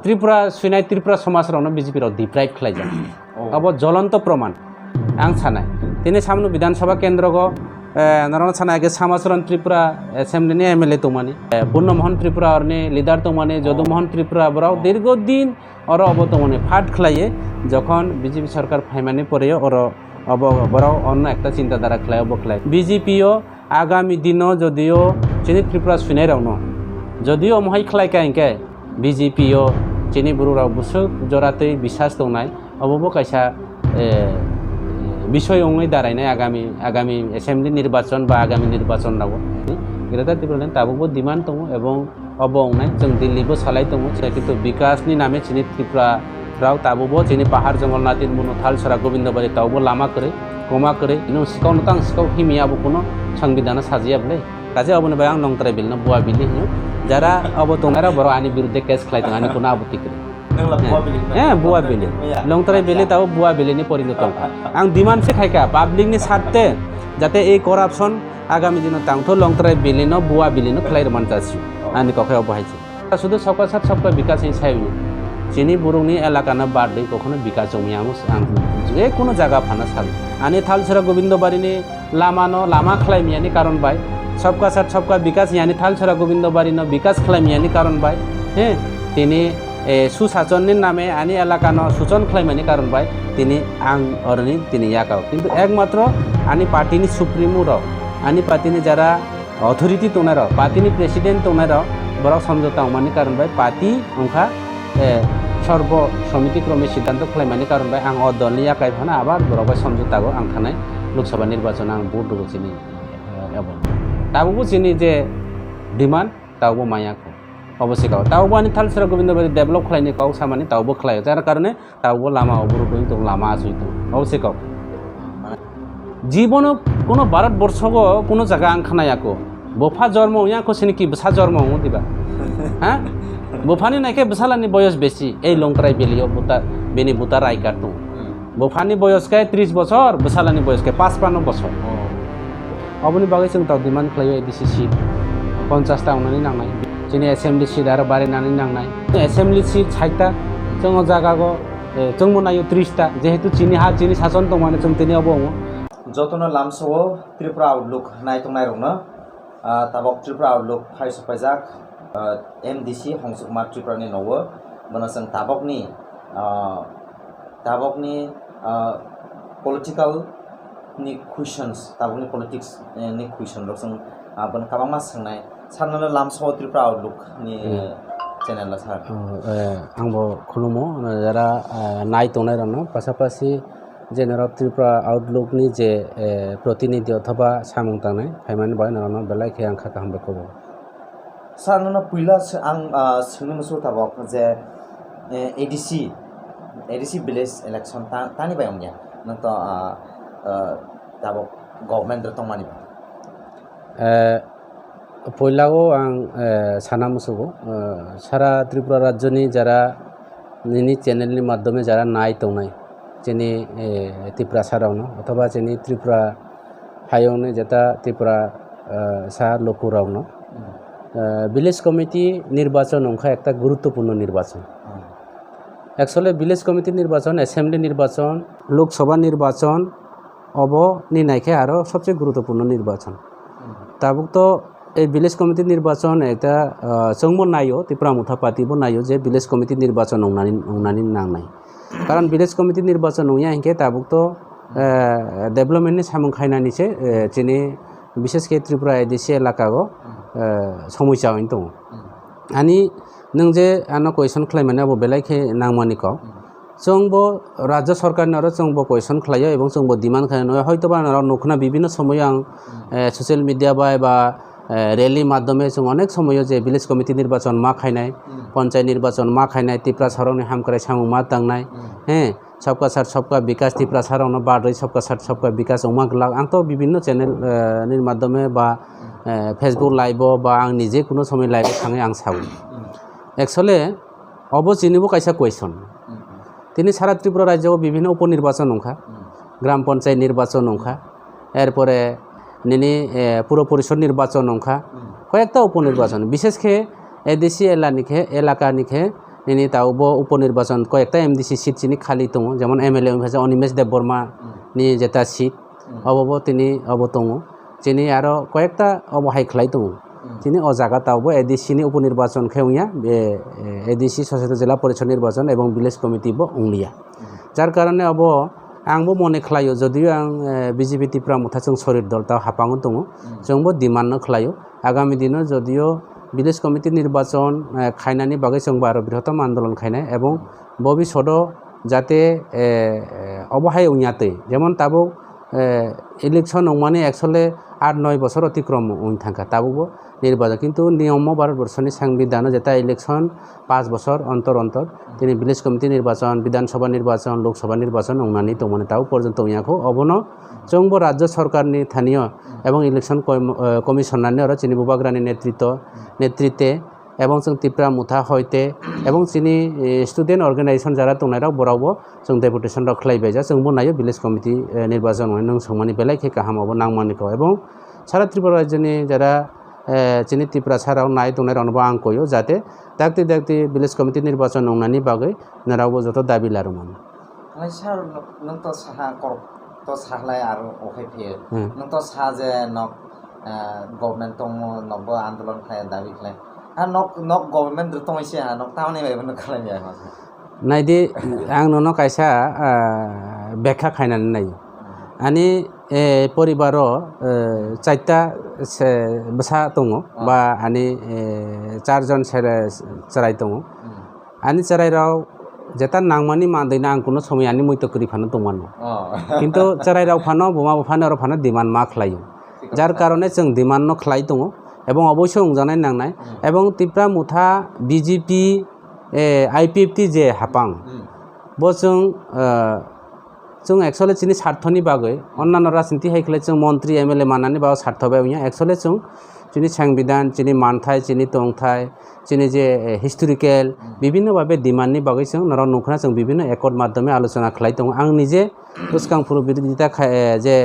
त्रिपुरा सुनाय Tripura समाजरावनो BJP deprive खालायजा अब ज्वलंत प्रमाण आं सानाय दिनै सामनु विधानसभा केन्द्रको नरन सानायके समाजरन त्रिपुरा एसेम्ब्लिनि एमएलए दंमानि पूर्णमोहन त्रिपुरा अरनि लिडार दंमानि যদুমোহন त्रिपुरा बराव दीर्घदिन और अब दंमानि फाट खालायो যখন বিজেপি সরকার ফাইমানি পরে और अब बराव अन्न একটা চিন্তাধারা খালায় अब খালায় বিজেপিও आगामी दिनाव যদিও চিনি त्रिपुरा सुनाय रावनो যদিও महाय खालायका इनके बिजेपिओ चिनी बरुराव बुसुक जराते विश्वास दंनाय अबबो कायसा বিষয় অঙ্গই দাঁড়ায় আগামী এসেম্বলি নির্বাচন বা আগামী নির্বাচন নাও গ্রেটার त्रिपुरा তাবো ডিমান্ড দङ এবং অবংনাय जों दिल्लीबो सालाय दङ কিন্তু বিকাশनि नामे चिनी त्रिपुरा राव ताबो चिनी पाहाड़ जंगल नातिन मुनो थालसरा गोविंदबारी तावबो लामा करे कमा करे नो सिकाव नतां सिकाव हिमियाबो कोनो संविधान साजियाबले काजे अबने बाय आं नंगतराय बिलनो बुआ बिलि যারা अब दंनारा बर आनि बिरुद्धे केस खालायदों आनि कोनो आपत्ति करे बुआ बिलि लंगतराय बिलि ताव बुआ बिलिनि परिणत आं डिमान्ड से खायका पाब्लिकनि सार्थे जाते ए करापसन आगामी दिनाव तांथ' लंगतराय बिलिनो बुआ बिलिनो खालायरमान जासि आनि कखायाव बाहायसि शुद्ध सबका साथ सबका विकास नि सायाव चिनी बुरुंनि एलाकानो बारदै कखनो विकास जमियामो आं जे कोनो जागा फाना साल आनि थालसरा गोविंदबारिनि लामानो लामा खालायमियानि कारण बाय सबका साथ सबका विकास यानी थालसरा गोविंदबारिनो विकास खालायमियानि कारण बाय तिनी सुशासननि नामे आनि एलाकानो सूचन खालायमानि कारण बाय तिनी आं अरनि तिनी याकाव किन्तु एकमात्र आनि पार्टीनि सुप्रिमो र आनि पार्टीनि जारा अथॉरिटी दंनाय र पार्टीनि प्रेसिडेंट दंनाय र बराव समझौता मानि कारण बाय पार्टी अंखा सर्व समिति क्रमे सिद्धांत खालायमानि कारण बाय आं अदलनि याकाय फाना आबार बराव समझौताखौ आं थानाय लोकसभा निर्वाचन आं भोट दङ चिनी एबो ताबो चिनी जे डिमान्ड ताबो मायाखौ अवश्य गाव तावबो आनि थालसरा गोविंदबारी डेभलप खालायनि गाव सामानि तावबो खालायो जार कारणे तावबो लामा अबरुद्धनि दं लामा आसुइ दं अवश्य गाव जीवन कोनो भारतबर्षको कोनो जागा आं खानायाको बफा जन्म याको सिनि कि बसा जन्म हो दिबा हां बफानि नायके बसालानि बयस बेसी ए लंगतराय बिलियो बुता बेनि बुता राय काटु बफानि बयस काय 30 बछर बसालानि बयस काय 55 बछर अबनि बागै जों ताव डिमान्ड खालायो एडिसि सीट 50 ता उनानि नांनाय जोंनि एसेम्बली सीट आरो बारायनानै नांनाय एसेम्बली सीट 60 ता जों जागागो जों मनायो 30 ता जेहेतु चिनि हा चिनि शासन दंमाने जों तिनि अबो जतन लामसो त्रिपुरा आउटलुक नायथंनाय रंनो ताबक त्रिपुरा आउटलुक फाइ सफायजाक एमडीसी हंसुकुमार त्रिपुरानि नवो बनसं ताबकनि पलिटिकल नि क्वेश्चन्स ताबकनि पलिटिक्स नि क्वेश्चन रसं बन काबांमा सोंनाय साननो लामसो त्रिपुरा आउटलुक नि चैनल सार आंबो खुलुमो जरा नायथंनाय रंनो पासापासि जेनेरल त्रिपुरा आउटलुक नि जे प्रतिनिधि अथवा सामुं तांनाय फाइमानि बाय नरनो बेलायखे आं खाका हामबेखौ सारनो पहिला आं सोंनो मोसो ताबक जे एडीसी विलेज इलेक्शन तानि बाय अंगिया नत ताबक गभर्नमेन्ट तंमानि पहिलागो आं साना मोसोगो सारा त्रिपुरा राज्यनि जारा निनि चैनलनि माध्यमे जारा नाय तंनाय जेनि त्रिपुरा सारावनो अथवा जेनि त्रिपुरा हायावनो जेता त्रिपुरा सा लोकुरावनो विलेज कमिटी निर्वाचन अंखा एक गुरुत्वपूर्ण निर्वाचन एक्चुअली विलेज कमिटी निर्वाचन एसेम्बली निर्वाचन लोकसभा निर्वाचन अब निनायखे आरो सबसे गुरुत्वपूर्ण निर्वाचन ताबुक तो ए विलेज कमिटी निर्वाचन एक जोंबो नायो त्रिपुरा मुथा पार्टीबो नायो जे विलेज कमिटी निर्वाचन अंनानि नांनाय कारण विलेज कमिटी निर्वाचन नङिया हिंके ताबुक तो डेभलपमेन्टनि सामुं खायनानिसे चिनि विशेष के त्रिपुरा एडिसि एलाकागो समस्या होइन दङ आनि नों जे आनो क्वेश्चन खालायमाने अब बेलायखे नांमानिखौ जोंबो राज्य सरकारनि आरो जोंबो क्वेश्चन खालायो एबं जोंबो डिमान्ड खालायो हयतोबा नखना विभिन्न समय आं सोशल मिडिया बा रैली माध्यमे जों अनेक समय जे विलेज कमिटी निर्वाचन मा खायनाय पंचायत निर्वाचन मा खायनाय त्रिपुरा सारावनि हामक्राय सामुं मा दांनाय सबका साथ सबका विकास त्रिपुरा सारावनो बारदै सबका साथ सबका विकास अमा ग्लाक आंथ' विभिन्न चैनल नि माध्यमे बा फेसबुक लाइव बा आं निजे कोनो समय लाइव थाङै आं सावो एक्चुअली अब जेनिबो कायसा क्वेश्चन तिनि सारा त्रिपुरा राज्यआव विभिन्न उपनिर्वाचन अंखा ग्राम पंचायत निर्वाचन अंखा एरपरे निनि पुर परिषद निर्वाचन अंखा कयेकटा उपनिर्वाचन विशेषके एडिसि एलाकानिखे ini taubo উপনির্বাচন কয়েকটা এমডিসি সিট চিনি খালি দङ যেমন MLA Animesh Debbarma ni jeta seat obo তিনি obo tongo chini aro koyekta obo haikhlai tongo chini o jaga taubo ADC ni উপনির্বাচন খেউয়া ADC সচেতন জেলা পরিষদ নির্বাচন এবং ভিলেজ কমিটি bo onglia যার কারণে obo आंबो मने खलायो जदियो आं बीजेपी त्रिपुरा मुथा जों शरीर दल ता हापाङो दङ जोंबो डिमान्ड खलायो आगामी दिनाव जदियो ভিলেজ कमिटी निर्वाचन खायनानि बागै जों आरो बृहत्तम आन्दोलन खायनाय এবং भबिष्यतो जाते अबहाय उयाते जेमन ताबो इलेक्शन नंमाने एक्चुअली 8-9 বছর অতিক্রম উন থাকা তাবো নির্বাচন কিন্তু নিয়ম ভারতবর্ষনি সংবিধান যেটা ইলেকশন 5 বছর অন্তর অন্তর তিনি ভিলেজ কমিটি নির্বাচন বিধানসভা নির্বাচন লোকসভা নির্বাচন উনানি তো মানে তাও পর্যন্ত ইয়াখো অবন जोंबो राज्य सरकारनि स्थानीय এবং ইলেকশন কমিশনারনি আর চিনি বুবাগ্রানি নেতৃত্বে এবং जों त्रिपुरा मुथा হইতে এবং চিনি স্টুডেন্ট অর্গানাইজেশন যারা তোনাराव বরাवबो जों डेपुटेशन राव खलायबाय जा जोंबो नायो ভিলেজ कमिटी নির্বাচন নং সমনি বেলাইखे गाहामावबो नांमानिखौ এবং सारा त्रिपुरा राज्यनि যারা চিনি त्रिपुरा साराव नाय তোनारावबो आं कयो जाते दाक्ति ভিলেজ कमिटी निर्वाचन नंनानि बागै नारावबो जत दाबि लारुमोन सार नों तो साहा कर तो साहलाय आरो अखाय फैयो नों तो सा जे नक गभर्नमेन्ट दङ नबो आन्दोलन खाय दाबि खाय नक गभर्नमेन्ट तो मैसे नक टाउन बायबो खालामया नायदि आं ननो कायसा बेखा खायनानै नायो आनि परिबारो चारटा बसा दङ बा आनि चारजन चराय दङ आनि चरायराव जेता नांमानि मादैना आंखौनो समय आनि मैत करि फानो दंमानो किन्तु चरायराव फानो बमा फानो आरो फानो डिमान्ड मा खलायो जार कारणे जों डिमान्ड न खलाय दङ এবং অবশ্যই উংজানাय नांनाय এবং त्रिपुरा मुथा बीजेपी आईपीएफटी जे हापां बो जों एक्चुअली चिनि स्वार्थनि बागै अन्नान राजनीति हायखले जों मन्त्री एमएलए मानानै बाव स्वार्थ बायया एक्चुअली जों चिनि संविधान चिनि मानथाय चिनि तंथाय चिनि जे हिस्टोरिकल विभिन्न भाबे डिमान्डनि बागै जों नर नुखना जों विभिन्न एकर्ड माध्यमे आलोचना खलाय दङ आं निजे उसकांपुर बिरोधिता जे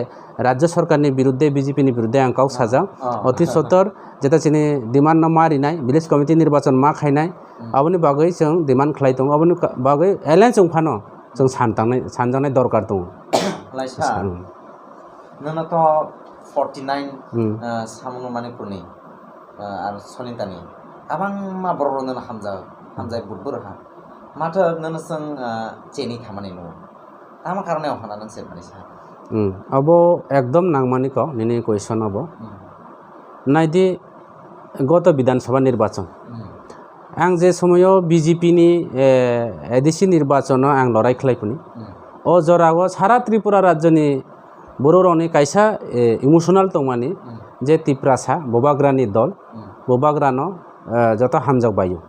राज्य सरकारनि बिरुद्धे बीजेपीनि बिरुद्धे आं काव साजा अति सत्तर जेता चिनि डिमान्ड न मारिनाय ভিলেজ कमिटी निर्वाचन मा खायनाय अबनि बागै जों डिमान्ड खलाय दङ अबनि बागै एलायन्स जों फानो जों सानजानाय दरकार दङ लाइसा नों तो 49 सामनो मानिपुरनि आरो सनितानि आबां मा बरनो हामजा बुटबुर हा माथो नों जों चेनि खामानि नु तामा कारणे अहाना नों सेबनाय सा अब एकदम नांमानिक निनि क्वेश्चन अब नायदि गत विधानसभा निर्वाचन आं जे समय बीजेपी नि एडिसि निर्वाचन आं लड़ाई खलायफुनि अ जरागो सारा त्रिपुरा राज्यनि बर' रावनि कायसा इमोशनल दंमानि जे त्रिपुरासा बबाग्रानि दल बबाग्रानो जत हामजाक बायो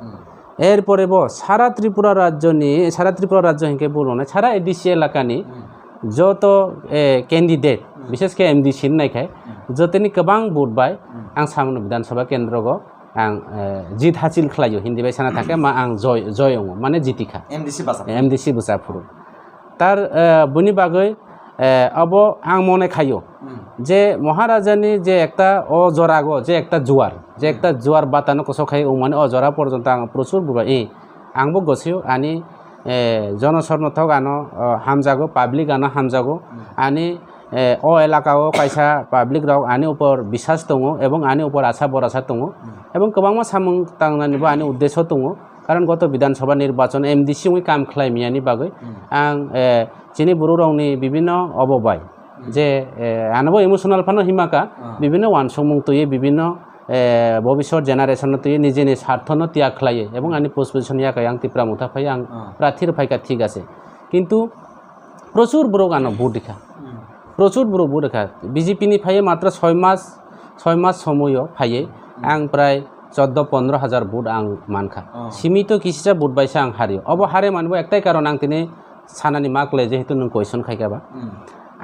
एरपरे सारा त्रिपुरा राज्य हिंके बोलने सारा एडिसि एलाकानि जत कैंडिडेट विशेषके एमडिसि नायखाय जतनि गोबां भोट बाय आं सामनो विधानसभा केन्द्रगो आं जित हासिल खलायो हिंदी बाय साना थाके मा आं जय माने जितिखा एमडिसि बसाफुर तार बुनि बागै अब आं मने खायो जे महाराजानि जे एकटा अजरागो जे एकटा जुवार बातानो कसो खायो माने अजरा पर्यन्त आं प्रचुर बुबाय आंबो गसियो आनि जनसरनथक आनो हामजागो पाब्लिक आनो हामजागो आनि ओ एलाकाओ कायसा पाब्लिक राव आनि ऊपर विश्वास दङ एवं आनि ऊपर आशा भरोसा दङ एवं गोबां सामुं तांनानिबो आनि उद्देश्य दङ कारण गत विधानसभा निर्वाचन एमडिसि उइ काम खलायमियानि बागै आं चिनि बर' रावनि विभिन्न अबबाय जे आनबो इमोशनल फानो हिमाका विभिन्न वानसमुं तयै विभिन्न भविष्यत जेनारेशन तयै निजेनि स्वार्थनो त्याग खलायो एवं आनि पोस्ट पजिशन याखै आं त्रिपुरा मुथा फाय आं प्रार्थीर फायका ठीक आसे किन्तु प्रचुर बर' गानो भोट दिखा प्रचुर बर' भोट दिखा बीजेपी नि फाय मात्र 6 मास समय फाय आं प्राय 14-15 हाजार भोट आं मानखा सीमित किसिजा भोट बायसा आं हारियो अब हारे मानबो एकटाই कारण आं तिनि सानानि माकले जेहेतु नों क्वेश्चन खायखाबा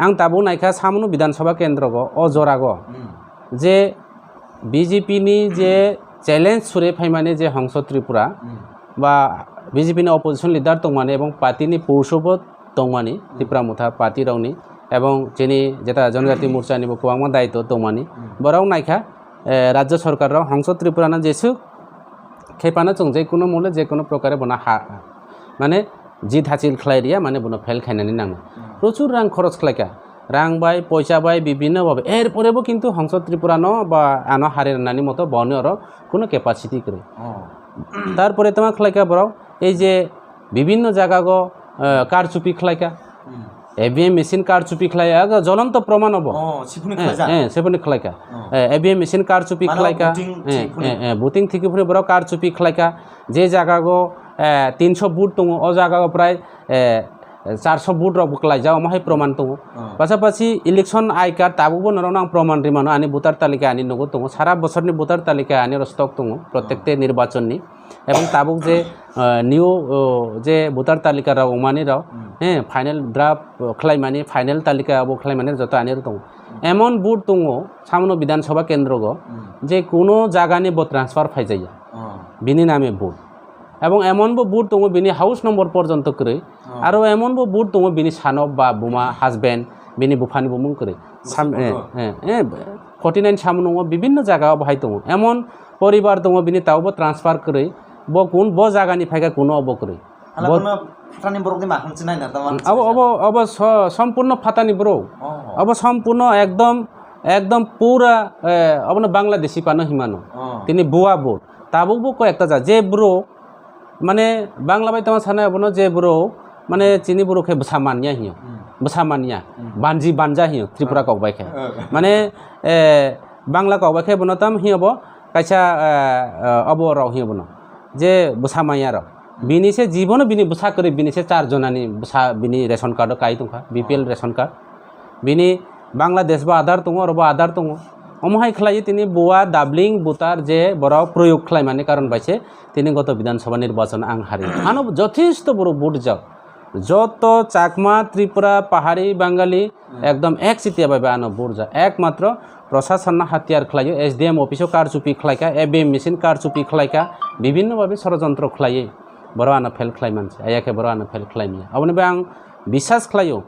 आं दाबो नायखा सामनो विधानसभा केन्द्रगो अजरागो जे बीजेपी नि जे चैलेंज सुरे फायमाने जे हंस त्रिपुरा बा बीजेपी नि अपोजिशन लिडार दंमाने एवं पार्टी नि पौषबो दंमाने त्रिपुरा मुथा पार्टी रावनि एवं जेनि जेता जनजाति मोर्चा नि गोबां दायित्व दंमाने बराव नायखा राज्य सरकार हंस त्रिपुराना जेसु खेपानो जों जेकुनु मूल्य जेकुनु प्रकारे बना माने जित हासिल खालायरिया माने बनो फेल खायनानै नाङो प्रचुर रां खरच खालायका रां बाय पयसा बाय বিভিন্ন ভাবে এরপরেও কিন্তু হংস ত্রিপুরানো বা আনো হারের নানি মতো বনের কোনো ক্যাপাসিটি করে তারপরে তোমার খালাইকা বড় এই যে বিভিন্ন জায়গাগো কারচুপি খালাইকা এবিএম মেশিন কারচুপি খালাইয়া জ্বলন্ত প্রমাণ হব সেপনি খালাইকা এবিএম মেশিন কারচুপি খালাইকা বুটিং থেকে ফিরে বড় কারচুপি খালাইকা যে জায়গাগো 300 বুট দङ ও জায়গাগো প্রায় 400 বুট রক বকলাই যাও মাহাই প্রমাণ দङ পাশাপাশি ইলেকশন আই কার্ড তাবুবো নরং আং প্রমাণ রিমানো আনি ভোটার তালিকা আনি নগো দङ সারা বছরনি ভোটার তালিকা আনি স্টক দङ প্রত্যেকটি নির্বাচননি এবং তাবুক যে নিউ যে ভোটার তালিকা রাও মানি রাও হ্যাঁ ফাইনাল ড্রাফট খালাইমানি ফাইনাল তালিকা আবো খালাইমানি যত আনি দङ এমন বুট দङ সামনো বিধানসভা কেন্দ্রগ যে কোনো জায়গানি বো ট্রান্সফার ফাই যাইয়া বিনি নামে বুট এবং এমন বুট দङ বিনি হাউস নম্বর পর্যন্ত করে আর এমন বুট দङ বিনি সানব বা বুমা হাজবেন্ড বিনি বুফানি বুমুং করে 49 সামনো বিভিন্ন জায়গা বাহাই দङ এমন পরিবার দङ বিনি তাওবো ট্রান্সফার করে ব কোন ব জায়গানি ফাইকা কোনো অব করে অব সম্পূর্ণ ফাতানি ব্রো অব সম্পূর্ণ একদম একদম পুরা অবন বাংলাদেশি পানো হিমানো তিনি বুয়া বোট তাবুকবো কয়েকটা যা যে ব্রো মানে বাংলা বাই তোমার সানা বনো যে ব্রো মানে চিনি ব্রোকে বসামানিয়া হিও বসামানিয়া বানজি বানজা হিও ত্রিপুরা কবাইখে মানে বাংলা কবাইখে বনতাম হিওব কাইছা অব রাও হিও বনো যে বসামাইয়া রাও বিনিসে জীবন বিনি বসা করে বিনিসে 4 জনানি বসা বিনি রেশন কার্ড কাই দंखा বিপিএল রেশন কার্ড বিনি বাংলাদেশ বা আধার দङ আর বা আধার দङ অমহাই খালাই তিনি বুয়া ডাবলিং বুতার যে বড় প্রয়োগ খালাই মানে কারণ পাইছে তিনি গত বিধানসভা নির্বাচন আং হারি আনো যথেষ্ট বড় বুট যাও যত চাকমা ত্রিপুরা পাহাড়ি বাঙালি একদম এক চিতিয়া পাবে আনো বুট যা একমাত্র প্রশাসন হাতিয়ার খালাইও এসডিএম অফিসও কারচুপি খালাইকা এবিএম মেশিন কারচুপি খালাইকা বিভিন্নভাবে ষড়যন্ত্র খালাইয়ে বড় আনো ফেল খালাই মানছে আয়াকে বড় আনো ফেল খালাইমিয়া অবনিবে আং বিশ্বাস খালাইও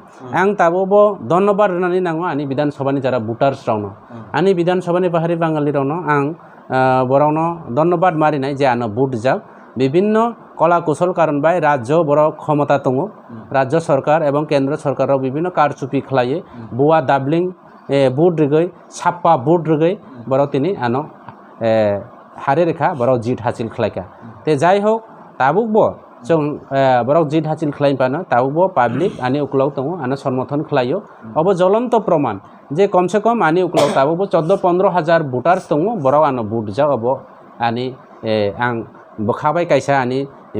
আং তাবো ধন্যবাদ রানি নাঙো আনি বিধানসভানি যারা ভোটার্স রাউনো আনি বিধানসভানি পাহাড়ি বাঙালি রাউনো আং বড়াউনো ধন্যবাদ মারি নাই যে আনো বুট যাও বিভিন্ন কলা কৌশল কারণ বাই রাজ্য বড় ক্ষমতা দङ রাজ্য সরকার এবং কেন্দ্র সরকারও বিভিন্ন কারচুপি খালাইয়ে বুয়া ডাবলিং বুট রিগৈ ছাপ্পা বুট রিগৈ বড় তিনি আনো হারে রেখা বড় জিত হাসিল খালাইকা তে যাই হোক তাবুকবো जों बरक जित हासिल खालायनो पानो ताबो पाब्लिक आनि उकलाव दङ आनो समर्थन खालायो अब ज्वलंत प्रमाण जे कम से कम आनि उकलाव ताबो 14-15 हजार भोटार्स दङ बरक आनो भोट जाव अब आनि आं बखाबाय कायसा आनि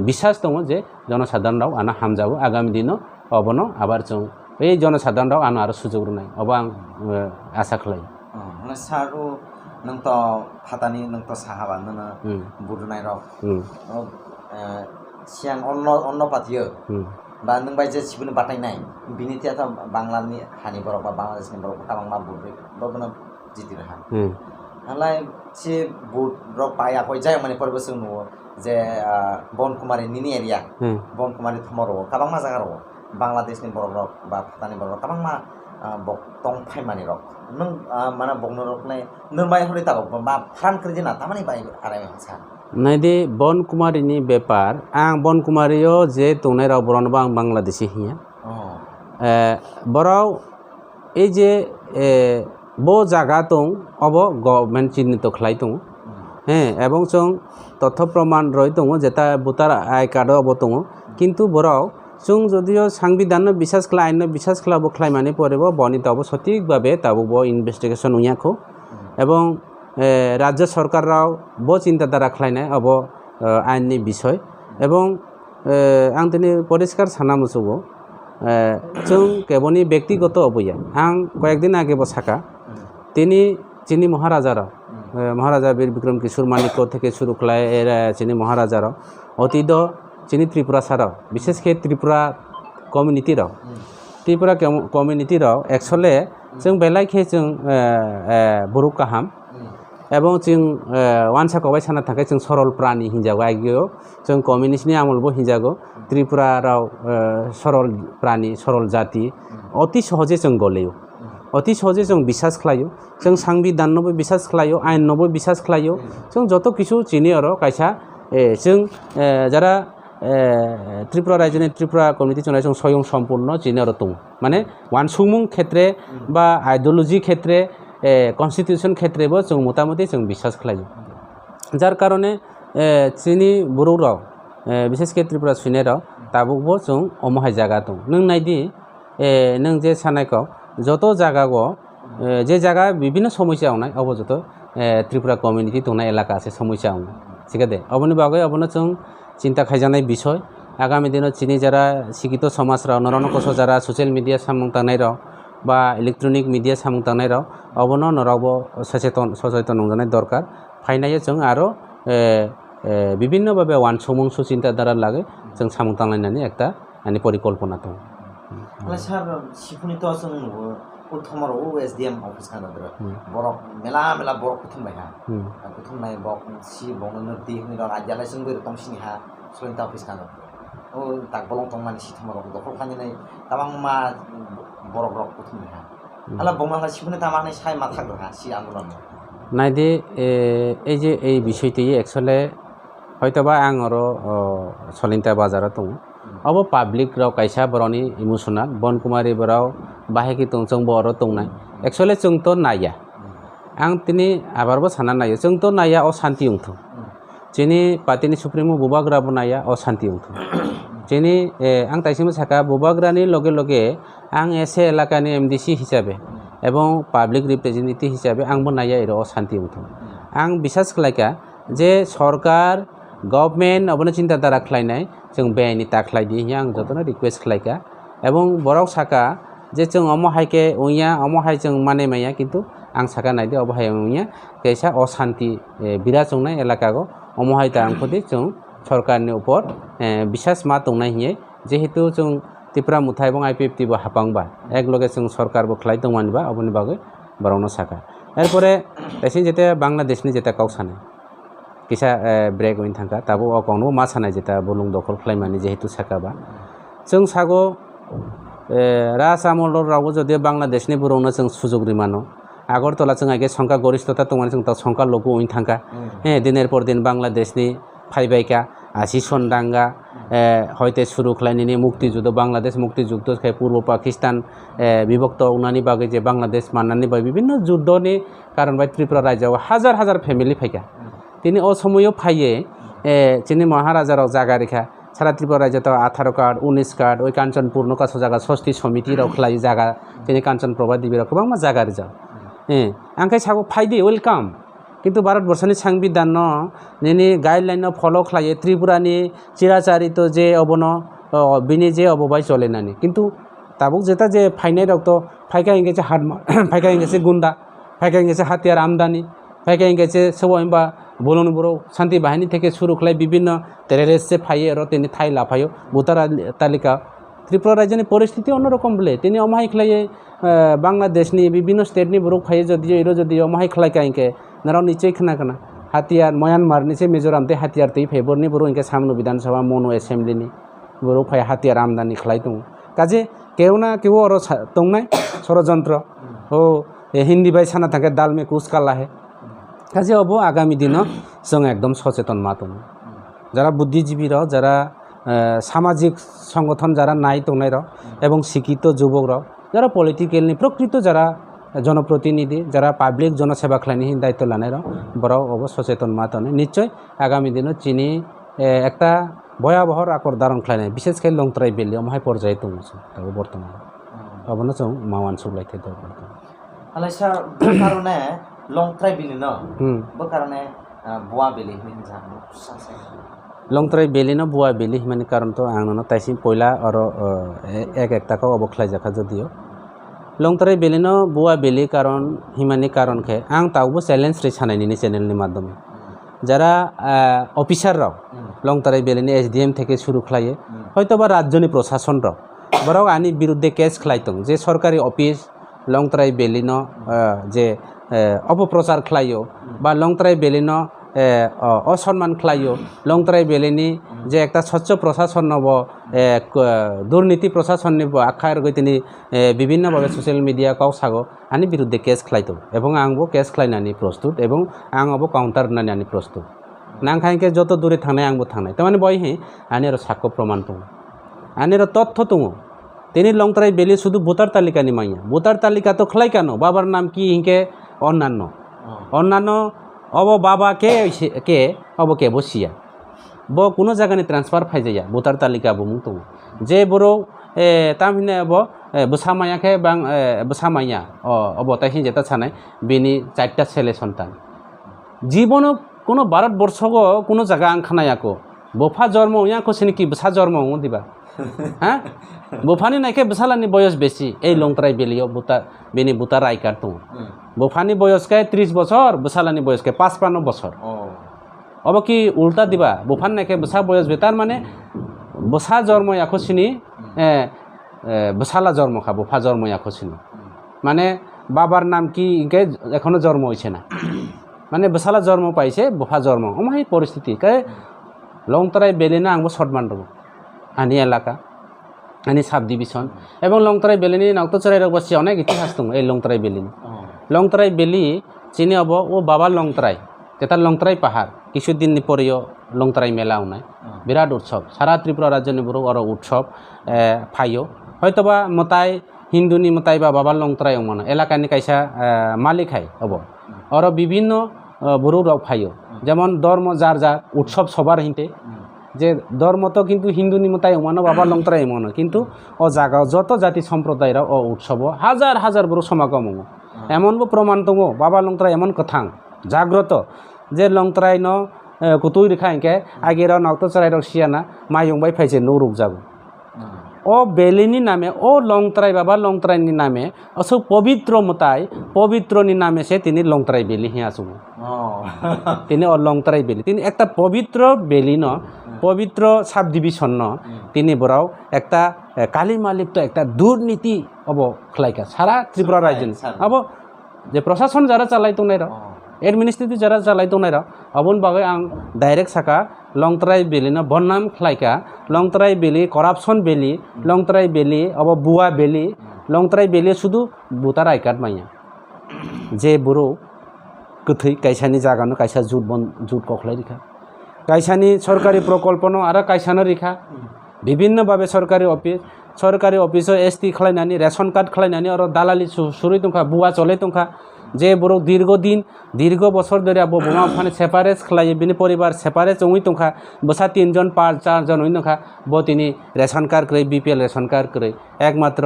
বিশ্বাস दङ जे जनसाधारणराव आनो हामजाबो आगामी दिनाव अबनो आबार जों बै जनसाधारणराव आनो आरो सुजुग रुनाय अब आं आसा खालायो माने सारु नों त फातानि नों त साहाबा नों बुरुनाय राव सियां अन्न पातियो बा नों बाय जे सिबुनो बाटायनाय बिनि थियाथा बांलानि हानि बरक बा बांलादेशनि बरक काबांमा बुरै बबनो जिति रहा हालाय से बुट रक पाया कय जाय माने परबो जों नुयो जे बन कुमारी निनि एरिया बन कुमारी थमरो काबांमा जागा रो बांलादेशनि बरक रक बा फातानि बरक काबांमा बक तंग फाइमानि रक नों माने बगनो रकनाय नों बाय हरि तागो बा फ्रान करजिना तामानि बाय आराय सा नाइदे बन कुमारीनि बेपार आं बन कुमारियो जे तंनाय राव बरनबा आं बांलादेशी हिया बराव এই যে বো জায়গা দं अब गभर्नमेंट चिन्हित खालाय दं হ্যাঁ এবং जों তথ্য প্রমাণ রই দं যেটা ভোটার আই কার্ড अब दं কিন্তু বরাव जों যদিও সংবিধান বিশ্বাস খালাই আইন বিশ্বাস খালাবো খালাইমানি পরেব বনি তব সঠিকভাবে তাবো ইনভেস্টিগেশন উইয়াখো এবং রাজ্য সরকাররাও ব চিন্তাধারা খালাইনায় अब আইননি বিষয় এবং आं दिनै परिष्कार साना मुसुगो जों केवलनि व्यक्तिगत अबैया आं कয়েকদিন आगे बसाका তিনি চিনি মহারাজারাও মহারাজা বীর বিক্রম কিশোর মানিক্য থেকে শুরু খালায় চিনি মহারাজারাও অতীত চিনি ত্রিপুরা সারাও বিশেষ করে ত্রিপুরা কমিউনিটিরাও একচলে जों बेलायखे जों बरु काहाम এবং जों वानसा कबाय साना थाखाय जों सरल प्राणी हिंजागो आइगो जों कमिउनिस्टनि आमलबो हिंजागो त्रिपुरा राव सरल प्राणी सरल जाति अति सहजे जों गलेयो अति सहजे जों বিশ্বাস खालायो जों संविधाननोबो বিশ্বাস खालायो आइननोबो বিশ্বাस खालायो जों जत किछु चिनि आरो कायसा जों যারা त्रिपुरा रायजोनि त्रिपुरा कमिटि चुनाय जों स्वयं सम्पूर्ण चिनि आरो दं माने वानसुंमुं क्षेत्रे बा आइडियोलॉजी क्षेत्रे कन्स्टिट्यूशन क्षेत्रेबो जों मतामति जों विश्वास खालायो जार कारणे चिनि बर' राव बिसेसके त्रिपुरा सुइनाय राव दाबो जों अमहाय जागा दं नों नायदि नों जे सानायखौ যত জায়গাগো যে জায়গা বিভিন্ন সমস্যা নাই अब যত त्रिपुरा कमिटि दंनाय एलाका আছে সমস্যা ঠিক আছে অবনি বাগৈ অবনো जों চিন্তা খাইজানাय বিষয় আগামী দিনত চিনি যারা শিক্ষিত সমাজরাও নরনকস যারা সোশ্যাল মিডিয়া সামুং তাंनाय রাও বা ইলেকট্রনিক মিডিয়া সামুং তাंनाय রাও অবনো নরাवबो সচেতন নংজাनाय দরকার फायनाय जों आरो বিভিন্নভাবে ওয়ানসমংস চিন্তাধারা লাগে जों সামুং তাंनायनानै একটা आंनि परिकल्पना दं सार सिफुनिथ' जों नुयो प्रथमाव एसडिएम अफिस खानाद्रा बरक मेला मेला बरक कुथुमबायहा कुथुमनाय बक सि बंनो दी नि दं आजालाय जों बोरै तंसिनि हा सलिन्ता अफिस खाना ओ ताक बलं तंमानि सिथमाव दखल खानिनाय ताबां मा बरक रक कुथुमबायहा आला बंमाला सिफुनि तामानै साय मा थाग्रा सि आन्दोलन नायदि এই যে এই বিষয়টি एक्चुअली হয়তোবা आं आरो सलिन्ता बाजाराव दं अब पाब्लिक राव कायसा बर'नि इमोशनल बन कुमारी बराव बाहेकि दं जों बर' दंनाय एक्चुअली जोंथ' नाया आं दिनै आबारबो सानना नायो जोंथ' नाया अशान्ति उंथ जोंनि पार्टिनि सुप्रिमो बुबाग्राबो नाया अशान्ति उंथ जोंनि आं दासिमबो साका बुबाग्रानि लगे लगे आं एसे एलाकानि एमडिसि हिसाबै এবং पाब्लिक रिप्रेजेन्टेटिभ हिसाबै आंबो नाया एरो अशान्ति उंथ आं बिसास खालायका जे सरकार गभर्नमेन्ट अबनो चिन्ताधारा खालायनाय जों बेनि ताख्लायदि आं जतनो रिक्वेस्ट खालायका एवं बरक साका जे जों अमहायके उइया अमहाय जों माने माया किन्तु आं साका नायदि अबहाय उइया कैसा अशान्ति बिराज संनाय एलाकागो अमहाय तांखदि जों सरकारनि ऊपर बिसास मा दंनाय हिये जेहेतु जों त्रिपुरा मुथाय এবং आईपीएफटी बो हापांबा एक लगे जों सरकारबो खालाय दंमानबा अबनि बागै बरनो साका एरपरे एसे जेते बांलादेशनि जेते काउसाने किसा ब्रेक उइन थांका ताबो अकाउन्टबो मा सानाय जेता बुलुं दखल खालायमानि जेहेतु साकाबा जों सागो रासामल रावबो जदि बांलादेशनि बरौनो जों सुजुग रिमानो आगरतला जों आगे संका गरिष्ठता दंमानि जों ता संका लोगो उइन थांका दिनेर पर दिन बांलादेशनि फाइबायका आसि सनदांगा হয়তো শুরু খালাইনি মুক্তিযুদ্ধ বাংলাদেশ মুক্তিযুদ্ধ পূর্ব পাকিস্তান বিভক্ত উনানি বাগে যে বাংলাদেশ মাননানি বাই বিভিন্ন যুদ্ধনি কারণ বাই ত্রিপুরা রাজ্যও হাজার হাজার ফ্যামিলি ফাইকা তিনি অসময়ও ফাইয়ে চিনি মহারাজারাও জায়গা রেখা সারা ত্রিপুরা রাজ্যত 18 কার্ড 19 কার্ড ওই কাঞ্চনপুর কাছো জায়গা ষষ্ঠী সমিতিরাও খালাই জায়গা চিনি কাঞ্চন প্রভা দিবিরা गोबां मा জায়গা রেজা आंखाय सागो फाइदि वेलकाम किन्तु भारतवर्षनि संविधान नि गाइडलाइन फलो खालायो त्रिपुरानि चिराचारित जे अबनो बिनि जे अबबाय चलेनानि किन्तु ताबुक जेता जे फाइनाय रक्त फाइका इंगेसे हात फाइका इंगेसे गुंडा फाइका इंगेसे हाथियार आमदानी फाइका इंगेसे सबायबा बोलन बर शांति बाहिनी থেকে শুরু খালাই বিভিন্ন টেররিস্ট से फाइयो र तिनि थाइ लाफायो भोटार तालिका त्रिपुरा राज्यनि परिस्थिति अन्यरकम बले तिनि अमाहाय खालायो बांलादेशनि विभिन्न स्टेटनि बरक फाइयो जदि अमाहाय खालायका इंके नाराव निश्चय खोना हाथियार म्यांमारनि से मिजोराम ते हाथियार तै फेबरनि बर इंके सामनो विधानसभा मनो एसेम्बलिनि बर फाय हाथियार आमदानि खालाय दं काजे केवना केव और दंनाय षड़यंत्र ओ हिंदी बाय साना थाके दाल में कुछ काला है काजे अब आगामी दिन जों एकदम सचेतन मा दं যারা বুদ্ধিজীবী রাও যারা সামাজিক সংগঠন যারা নাই দंनाय রাও এবং শিক্ষিত যুবক রাও যারা পলিটিক্যালি প্রকৃত যারা जनप्रतिनिधि जरा पाब्लिक जनसेवा खालायनि दायित्व लानाय बराव अब सचेतन मातने निश्चय आगामी दिन चिनि एकटा भयाबह आकर दारन खालायनाय विशेषकै लंथ्राइ बेलि अमहाय पर्याय दं दाबो बर्तमान अबनो जों मावान सुलायथे दरकार आलाय सार कारणे लंथ्राइ बेलि न बो कारणे बुवा बेलि हिनजा लंथ्राइ बेलि न बुवा बेलि हिमानि कारण तो आंनो ताइसिम पहिला और एक एकटाखौ अब खालायजाखा जदियो लंथ्राइ बेलिनो बुवा बेलि कारण हिमानि कारण के आं तावबो चैलेंज रे सानायनि चैनेलनि माध्यमे যারা অফিসাররাও লংथ्राइ बेलिनि एसडीएम থেকে শুরু খালাयो হয়তোবা রাজ্যনি প্রশাসনরাও বরং আনি বিরুদ্ধে কেস খালাইতং যে সরকারি অফিস লংथ्राइ बेलिनो जे अपप्रचार खालायो बा लंथ्राइ बेलिनो असम्मान खालायो लंथ्राइ बेलिनि जे एकटा स्वच्छ प्रशासन दुर्नीति प्रशासन आखार गतिनि विभिन्न भावे सोशल मीडिया काउ सागो आनि बिरुद्धे केस खालायतो एवं आंबो केस खालायनानि प्रस्तुत एवं आंबो काउंटार होनानै प्रस्तुत नांखायके जत दूरे थांनाय आंबो थांनाय तारमाने बयहे आनेर साक्ष्य प्रमाण दङ आनेर तथ्य दङ তিনি লংতরাই বেলি শুধু ভোটার তালিকা নিমাইয়া ভোটার তালিকা তো খলাই কেন বাবার নাম কি ইনকে অন্যান্য অন্যান্য অব বাবা কে অব কে বসিয়া ব কোনো জায়গায় ট্রান্সফার ফাই যাইয়া ভোটার তালিকা বুমুং দङ যে বড় তামহিনে অব বসামায়াকে বাং বসামাইয়া অব তাই যেটা সানায় বেনি 4টা ছেলে সন্তান জীবন কোনো ভারতবর্ষ কোনো জায়গা আং খানায়াকো বফা জন্ম ইয়াকো সিনি কি বসা জন্ম দিবা হ্যাঁ বফানি নাইকে বসালানি বয়স বেশি এই লংতরাই বেলিও বুতা বেনি বুতার আই কার্ড দङ বফানি বয়সকে 30 বছর বসালানি বয়সকে 55 বছর अब कि उल्टा दिबा बफान नाइके बसा बयस बेतार माने बसा जन्म याखो सिनी बसाला जन्म खा बफा जन्म याखो सिनी माने बाबार नाम की इनके एखोनो जन्म हइছে ना माने बसाला जन्म पाइছে बफा जन्म अमाय परिस्थिति के लंगतराय बेलिना आंबो शर्टमान दङ आनी एलाका आनी साब डिविजन एवं लंगतराय बेलिनि नावतचराय रगबसि अनेक इतिहास दङ এই लंगतराय बेलिनि लंगतराय बेलि चिनि अब ओ बाबा लंगतराय तेतार लंगतराय पाहाड़ কিছুদিন পরেও লংতরাই মেলা উনায় বিরাট উৎসব সারা ত্রিপুরা রাজ্যনি বড় আর উৎসব ফাইও হয়তোবা মতাই হিন্দুনি মতাই বা বাবা লংতরাই মানে এলাকানি কাইসা মালিক হাই হব আর বিভিন্ন বড় রাও ফাইও যেমন ধর্ম যার যার উৎসব সবার হিনতে যে ধর্ম তো কিন্তু হিন্দুনি মতাই মানে বাবা লংতরাই মানে কিন্তু ও জায়গা যত জাতি সম্প্রদায়রা ও উৎসব হাজার হাজার বড় সমাগম এমন প্রমাণ দङ বাবা লংতরাই এমন কথাং জাগ্রত যে লংতরাই ন কুতুই রেখা ইনকে আগের নাওতচরাই রসিয়ানা মায়ংবাই ফাইছে নৌরুক যাবো ও বেলিনি নামে ও লংতরাই বাবা লংতরাইনি নামে অসু পবিত্র মতাই পবিত্রনি নামে সে তিনি লংতরাই বেলি হিয়া আসুন তিনি ও লংতরাই বেলি তিনি একটা পবিত্র বেলি ন পবিত্র সাব ডিভিশন ন তিনি বড়াও একটা কালিমা লিপ্ত একটা দুর্নীতি অব খলাইকা সারা ত্রিপুরা রাজ্য अब যে প্রশাসন যারা চালাই তো নাই एडमिनिस्ट्रेटिव जरा चालाय दंनाय अबन बागै आं डाइरेक्ट साका लंगतराय बेलिनो बनाम खलायका लंगतराय बेलि करापसन बेलि लंगतराय बेलि अब बुआ belly लंगतराय belly शुधु voter I card माइया जे बरो गोथै कायसानि जागानो कायसा जुट कखलाय रिखा कायसानि सरकारि प्रकल्पनो आरो कायसानो रिखा विभिन्न भाबे सरकारि अफिस एसटी खलायनानि रेशन कार्ड खलायनानि आरो दालालि सुरुय दंखा बुआ चले दंखा जे बरो दीर्घ बছর ধরে अब বোমা फाने सेपारेट खलायो बिनि परिवार सेपारेट जङै दंखा बसा 3 जन 5 4 जन हइन दंखा ब तिनि रेशन कार्ड कै बीपीएल रेशन कार्ड कै एकमात्र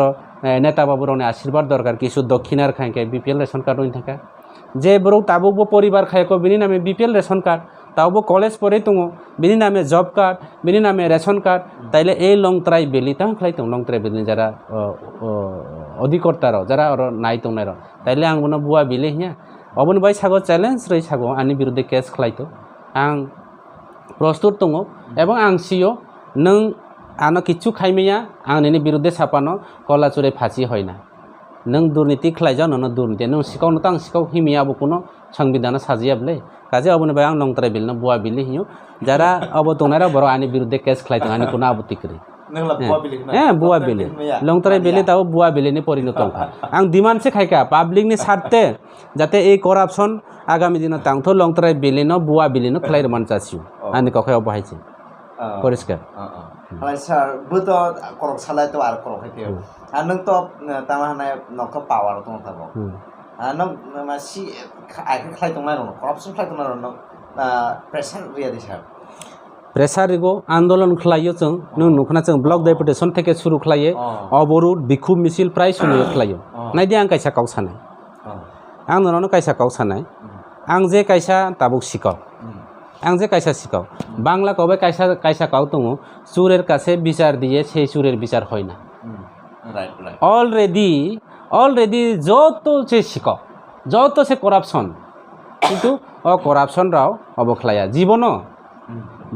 नेता बाबुरनि आशीर्वाद दरकार किछु दक्षिणार खायके बीपीएल रेशन कार्ड हइन थाका जे बरो ताबो परिवार खायको बिनि नामे बीपीएल रेशन कार्ड ताबो कलेज परे दङ बिनि नामे जब कार्ड बिनि नामे रेशन कार्ड ताइले ए लंगतराय बेलि तां खलाय दङ लंगतराय बेलि जारा अधिकर्तार जारा और नाय दंनाय ताइले आं बनो बुआ बेलि हिया अबन बाय सागो चैलेंज रै सागो आंनि बिरुद्धे केस खलायतो आं प्रस्तुत दङ एबं आं सियो नों आनो किछु खायमेया आंनि बिरुद्धे सापानो कलाचुरे फासि हयना नों दुर्नीति खलायजा नों दुर्नीति नों सिखावनो तां सिखाव हिमियाबो कोनो संविधान साजियाबले काजे अबन बाय आं लंगतराय बेलिनो बुआ बेलि हियो जारा अब दंनायरा बर आंनि बिरुद्धे केस खलायतो आंनि कोनो आपत्ति करै बुआ बेलि लंगतराय बेलि ताও बुआ बेलिनि परिणत अंखा आं डिमान्ड से खायका पाब्लिकनि सार्थे जाते ए करापसन आगामी दिन तांथ लंगतराय बेलिनो बुआ बेलिनो खलाय मान जासिउ आंनि कखायाव बाहायसे परिष्कार हाय सर बुतो करक सालाय तो आर करक खायते नों तो तामाहानाय नख पावर दं थागो नों मासि आइखौ खलाय दंनाय रनो करापसन खलाय दंनाय रनो प्रेसार रियादि सार प्रेसारिगो आंदोलन खलायो जों नों नुखना जों ब्लक डेपुटेशन थेके सुरु खलायो अबरुद बिखुब मिছিল प्राय सुनु खलायो नायदि आं कायसा काव सानाय आं नोनो कायसा काव सानाय आं जे कायसा ताबुक सिकाव आं जे कायसा सिकाव बांला कबे कायसा काव दङ चुरेर काছে বিচার দিয়ে সেই চুরের বিচার হয় না অলরেডি যত যে সিকাव যত সে करापसन কিন্তু অ करापसन রাও অবখলায়া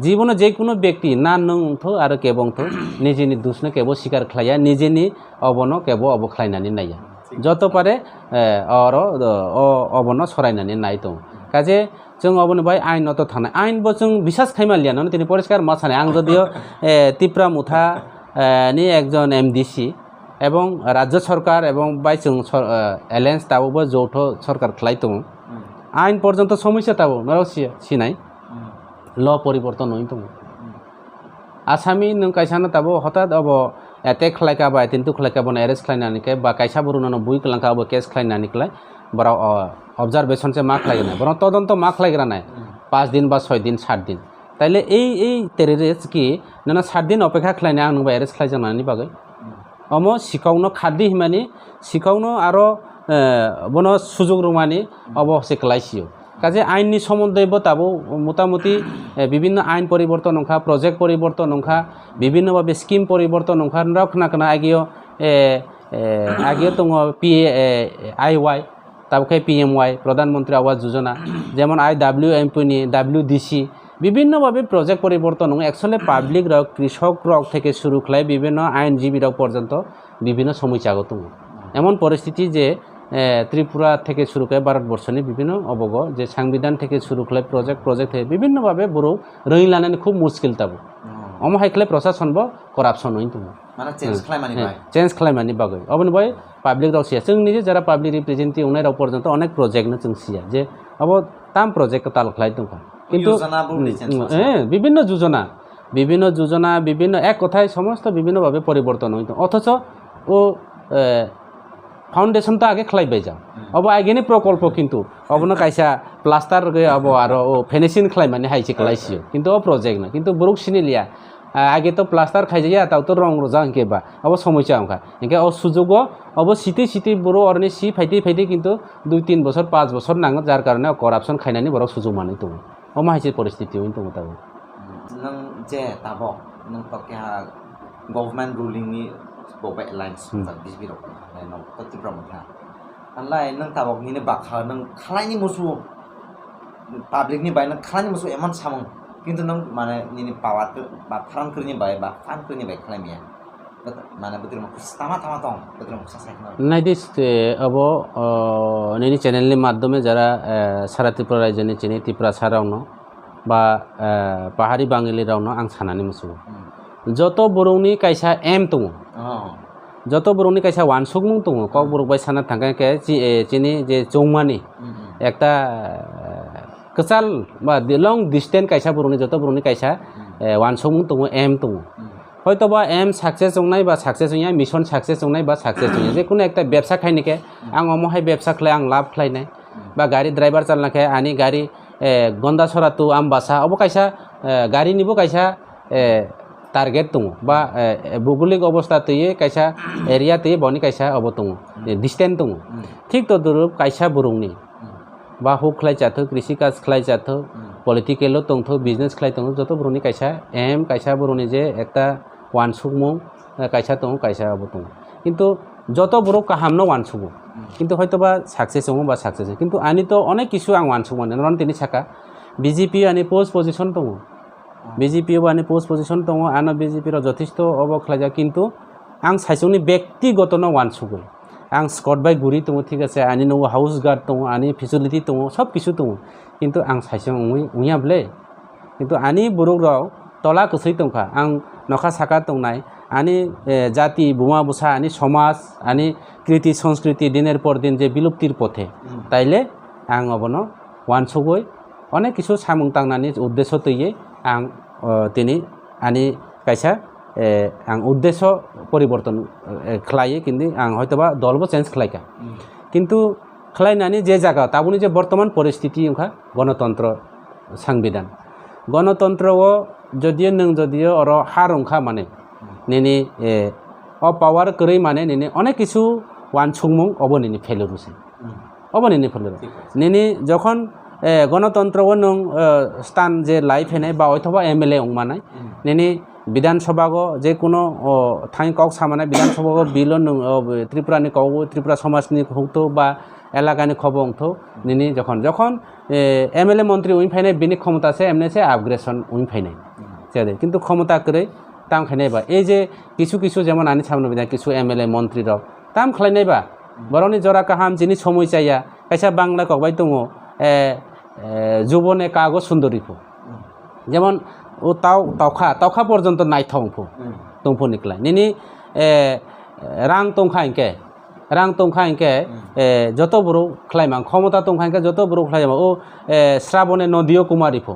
जीवन जे कोनो व्यक्ति ना नंथ आरो केबंथ निजेनि दुसनो केबो स्वीकार खलाया निजेनि अबनो केबो अबखलायनानै नाया जत पारे और अबनो सरायनानै नाय दं काजे जों अबनो बाय आइन नत थानाय आइन बो जों बिसास खायमालिया नन तिनि परिष्कार मासाने आं जदियो तिप्रा मुथा नि एकजन एमडीसी एवं राज्य सरकार एवं बाय जों एलायन्स ताबो जौथ सरकार खलाय दं आइन पर्यन्त समस्या ताबो नरसिया सिनाय ल परिवर्तन नय दङ आसामी नों कायसानो ताबो हठात अब एटेक खालायका बा एटेन्टु खालायका बन एरेस्ट खालायनानिके बा कायसा बरुनानो बुइ कलांका अब केस खालायनानिकलाय बरा অবজারভেশন से मा खालायगोन बरा तदন্ত मा खालायग्रा नाय 5 दिन बा 6 दिन 7 दिन তাইলে এই টেররিস্ট কি না 7 दिन অপেক্ষা খালাयना आं नुबा एरेस्ट खालायजानानि बागै अम सिखावनो खादि हिमानि सिखावनो आरो बनो सुजुग रुमानि अबसे क्लाइसियो কাজে আইননি সম্বন্ধেও তাবো মোটামুটি বিভিন্ন আইন পরিবর্তন নংখা প্রজেক্ট পরিবর্তন নংখা বিভিন্নভাবে স্কিম পরিবর্তন নংখা রাখনা কানা আগিও দङ PAIY তাবকে PMY প্রধানমন্ত্রী আবাস যোজনা যেমন IWMP নি WDC বিভিন্নভাবে প্রজেক্ট পরিবর্তন নং একচুয়ালি পাবলিক রক কৃষক রক থেকে শুরু খাই বিভিন্ন আইনজীবী রক পর্যন্ত বিভিন্ন সমস্যাগত এমন পরিস্থিতি যে ত্রিপুরা থেকে শুরু করে ভারতবর্ষনি বিভিন্ন অবগ যে সংবিধান থেকে শুরু করে প্রজেক্ট বিভিন্নভাবে বড় রই লানানি খুব মুশকিল তাবো অম হাইকলে প্রশাসন ব করাপশন হইতো মানে চেঞ্জ খালাयमानि बागै अबन बय पाब्लिक राव सिया जों निजे जरा पाब्लिक रिप्रेजेंटेटिव उनाय राव पर्यन्त अनेक प्रोजेक्ट न जों सिया जे अब ताम प्रोजेक्ट ताल खलाय दंखा কিন্তু বিভিন্ন যোজনা বিভিন্ন এক কথায় সমস্ত বিভিন্নভাবে পরিবর্তন হইতো অথচ ও ফাউন্ডেশন তো আগে খালাইবাই যাও अब आगेनि प्रकल्प किन्तु अबनो कायसा प्लास्टार गे अब आरो फिनिशिंग खालायमानि हाइसे खालायसियो किन्तु अ प्रोजेक्ट न किन्तु बुरुक सिनिलिया आगे तो प्लास्टार खाइजाया ताव तो रंग रजा केबा अब समस्या अंका इनके अ सुजुग अब सिटी बुरो अरनि सि फाइति किन्तु 2-3 बছর 5 বছর नांगो जार कारणे करापसन खायनानि बरक सुजुग मानि दङ अ माहिसे परिस्थिति होइन दङ ताबो नों जे ताबो नों तके गभर्नमेन्ट रुलिं नि बबे लाइन्स बिसबिरो न कतिब्रा मथा अनलाय नों ताबक नि बाखा नों खालायनि मुसु पाब्लिक नि बाय नों खालायनि मुसु एमान सामं किन्तु नों माने नि पावार बा फ्रांकनि बाय बा फानकनि बाय खालायमिया माने बोतिर म तामा दं बोतिर म सासायखना नाइदिस अब नि चैनलनि माध्यमे যারা সারা ত্রিপুরা রাজ্যनि চিনি ত্রিপুরা সারাवनो बा पाहाड़ी बाङालि रावनो आं सानानै मुसु যত बरौनि कायसा एम दङ যত बरौनि कायसा वानसुगमुं दङ कक बरौ बाय साना थांगाके चिनि जे जौमानि একটা कचाल बा लং डिस्टेंस कायसा बरौनि যত बरौनि कायसा वानसुगमुं दङ एम दङ হয়তোবা এম সাকসেস জংনাই বা সাকসেস হইয়া মিশন সাকসেস জংনাই বা সাকসেস হইয়া যে কোনো একটা ব্যবসা খাইনিকে আং অমহাই ব্যবসা খাই আং লাভ খাইনাই বা গাড়ি ড্রাইভার চালনাকে আনি গাড়ি গন্ডা সরাতু আম বাসা অব কাইসা গাড়ি নিব কাইসা টার্গেট দङ বা ভৌগোলিক অবস্থা তৈয়ে কাইসা এরিয়া তৈয়ে বনি কাইসা অব दङ ডিস্টেন্স दङ ঠিক তদুরূপ কাইসা বরংনি বা হুক খাই যাথো কৃষি কাজ খাই যাথো পলিটিক্যালও दंथो बिजनेस खाई दङ যত बरौनि कायसा एम कायसा बरौनि जे একটা वानसुगमुं कायसा दङ कायसा अब दङ किन्तु যত বড় কাহামনো वानसुगु किन्तु হয়তোবা সাকসেস হবো বা সাকসেস কিন্তু আনি তো অনেক কিছু আং वानसुग মানে নন তিনি ছাকা বিজেপি আনি পোস্ট পজিশন দङ বিজেপি আনি পোস্ট পজিশন দङ আনো বিজেপি র যথেষ্ট অবখলাইজা কিন্তু आं साइसौनि व्यक्तिगत न वानसुगु आं स्कट बाय गुरि दङ ठीक আছে आनि नो हाउस गार्ड दङ आनि फेसिलिटी दङ सब কিছু दङ কিন্তু आं साइसौ उयाब्ले কিন্তু आनि बुरुक राव तला कसै दंखा आं नखा साका दंनाय आनि जाति बुमा बुसा आनि समाज आनि कृति संस्कृति दिनेर पर दिन जे बिलुप्तिर पथे ताइले आं अबनो वानसुगै अनेक কিছু सामुं तांनानि उद्देश्य तैये आं तिनि आनि कायसा आं उद्देश्य परिवर्तन खालायो किन्तु आं हयतोबा दलबो चेन्ज खालायका किन्तु खालायनानै जे जागा ताबुनि जे बर्तमान परिस्थिति ओंखा गणतंत्र संविधान गणतंत्रও যদিও नों যদিও अर हार ओंखा माने निनि अ पावर करै माने निनि अनेक কিছু वानसुगमुं अबो निनि फेलुरुसे अबो निनि फेलुरु निनि যখন गणतंत्रও नों स्टान जे लाइफ हेनाय बा अथवा एमएलए ओंमानाय निनि विधानसभागो जे कोनो थां कक सामानाय विधानसभागो बिल त्रिपुरानि कौ त्रिपुरा समाजनि हौतो बा एलाकानि खबंथो निनि যখন एमएलए मंत्री उइन फाइनाय बिनि क्षमता से एमने से अपग्रेशन उइन फाइनाय जादे किन्तु क्षमता करे ताम खाइनायबा ए जे কিছু जेमन आनि सामने बिदा কিছু एमएलए मंत्री र ताम खालायनायबा बरनि जरा काहाम जिनि समय चाया कायसा बांला कबाय दङ जुबने कागज सुन्दरीफो जेमन ও তাওখা পর্যন্ত নাইথাংফু দংফু নিকলাই নিনি রাং তংখা ইনকে যত বড় খাইমাং ক্ষমতা তংখা ইনকে যত বড় খাইমাং ও শ্রাবণে নদীয় কুমারিফু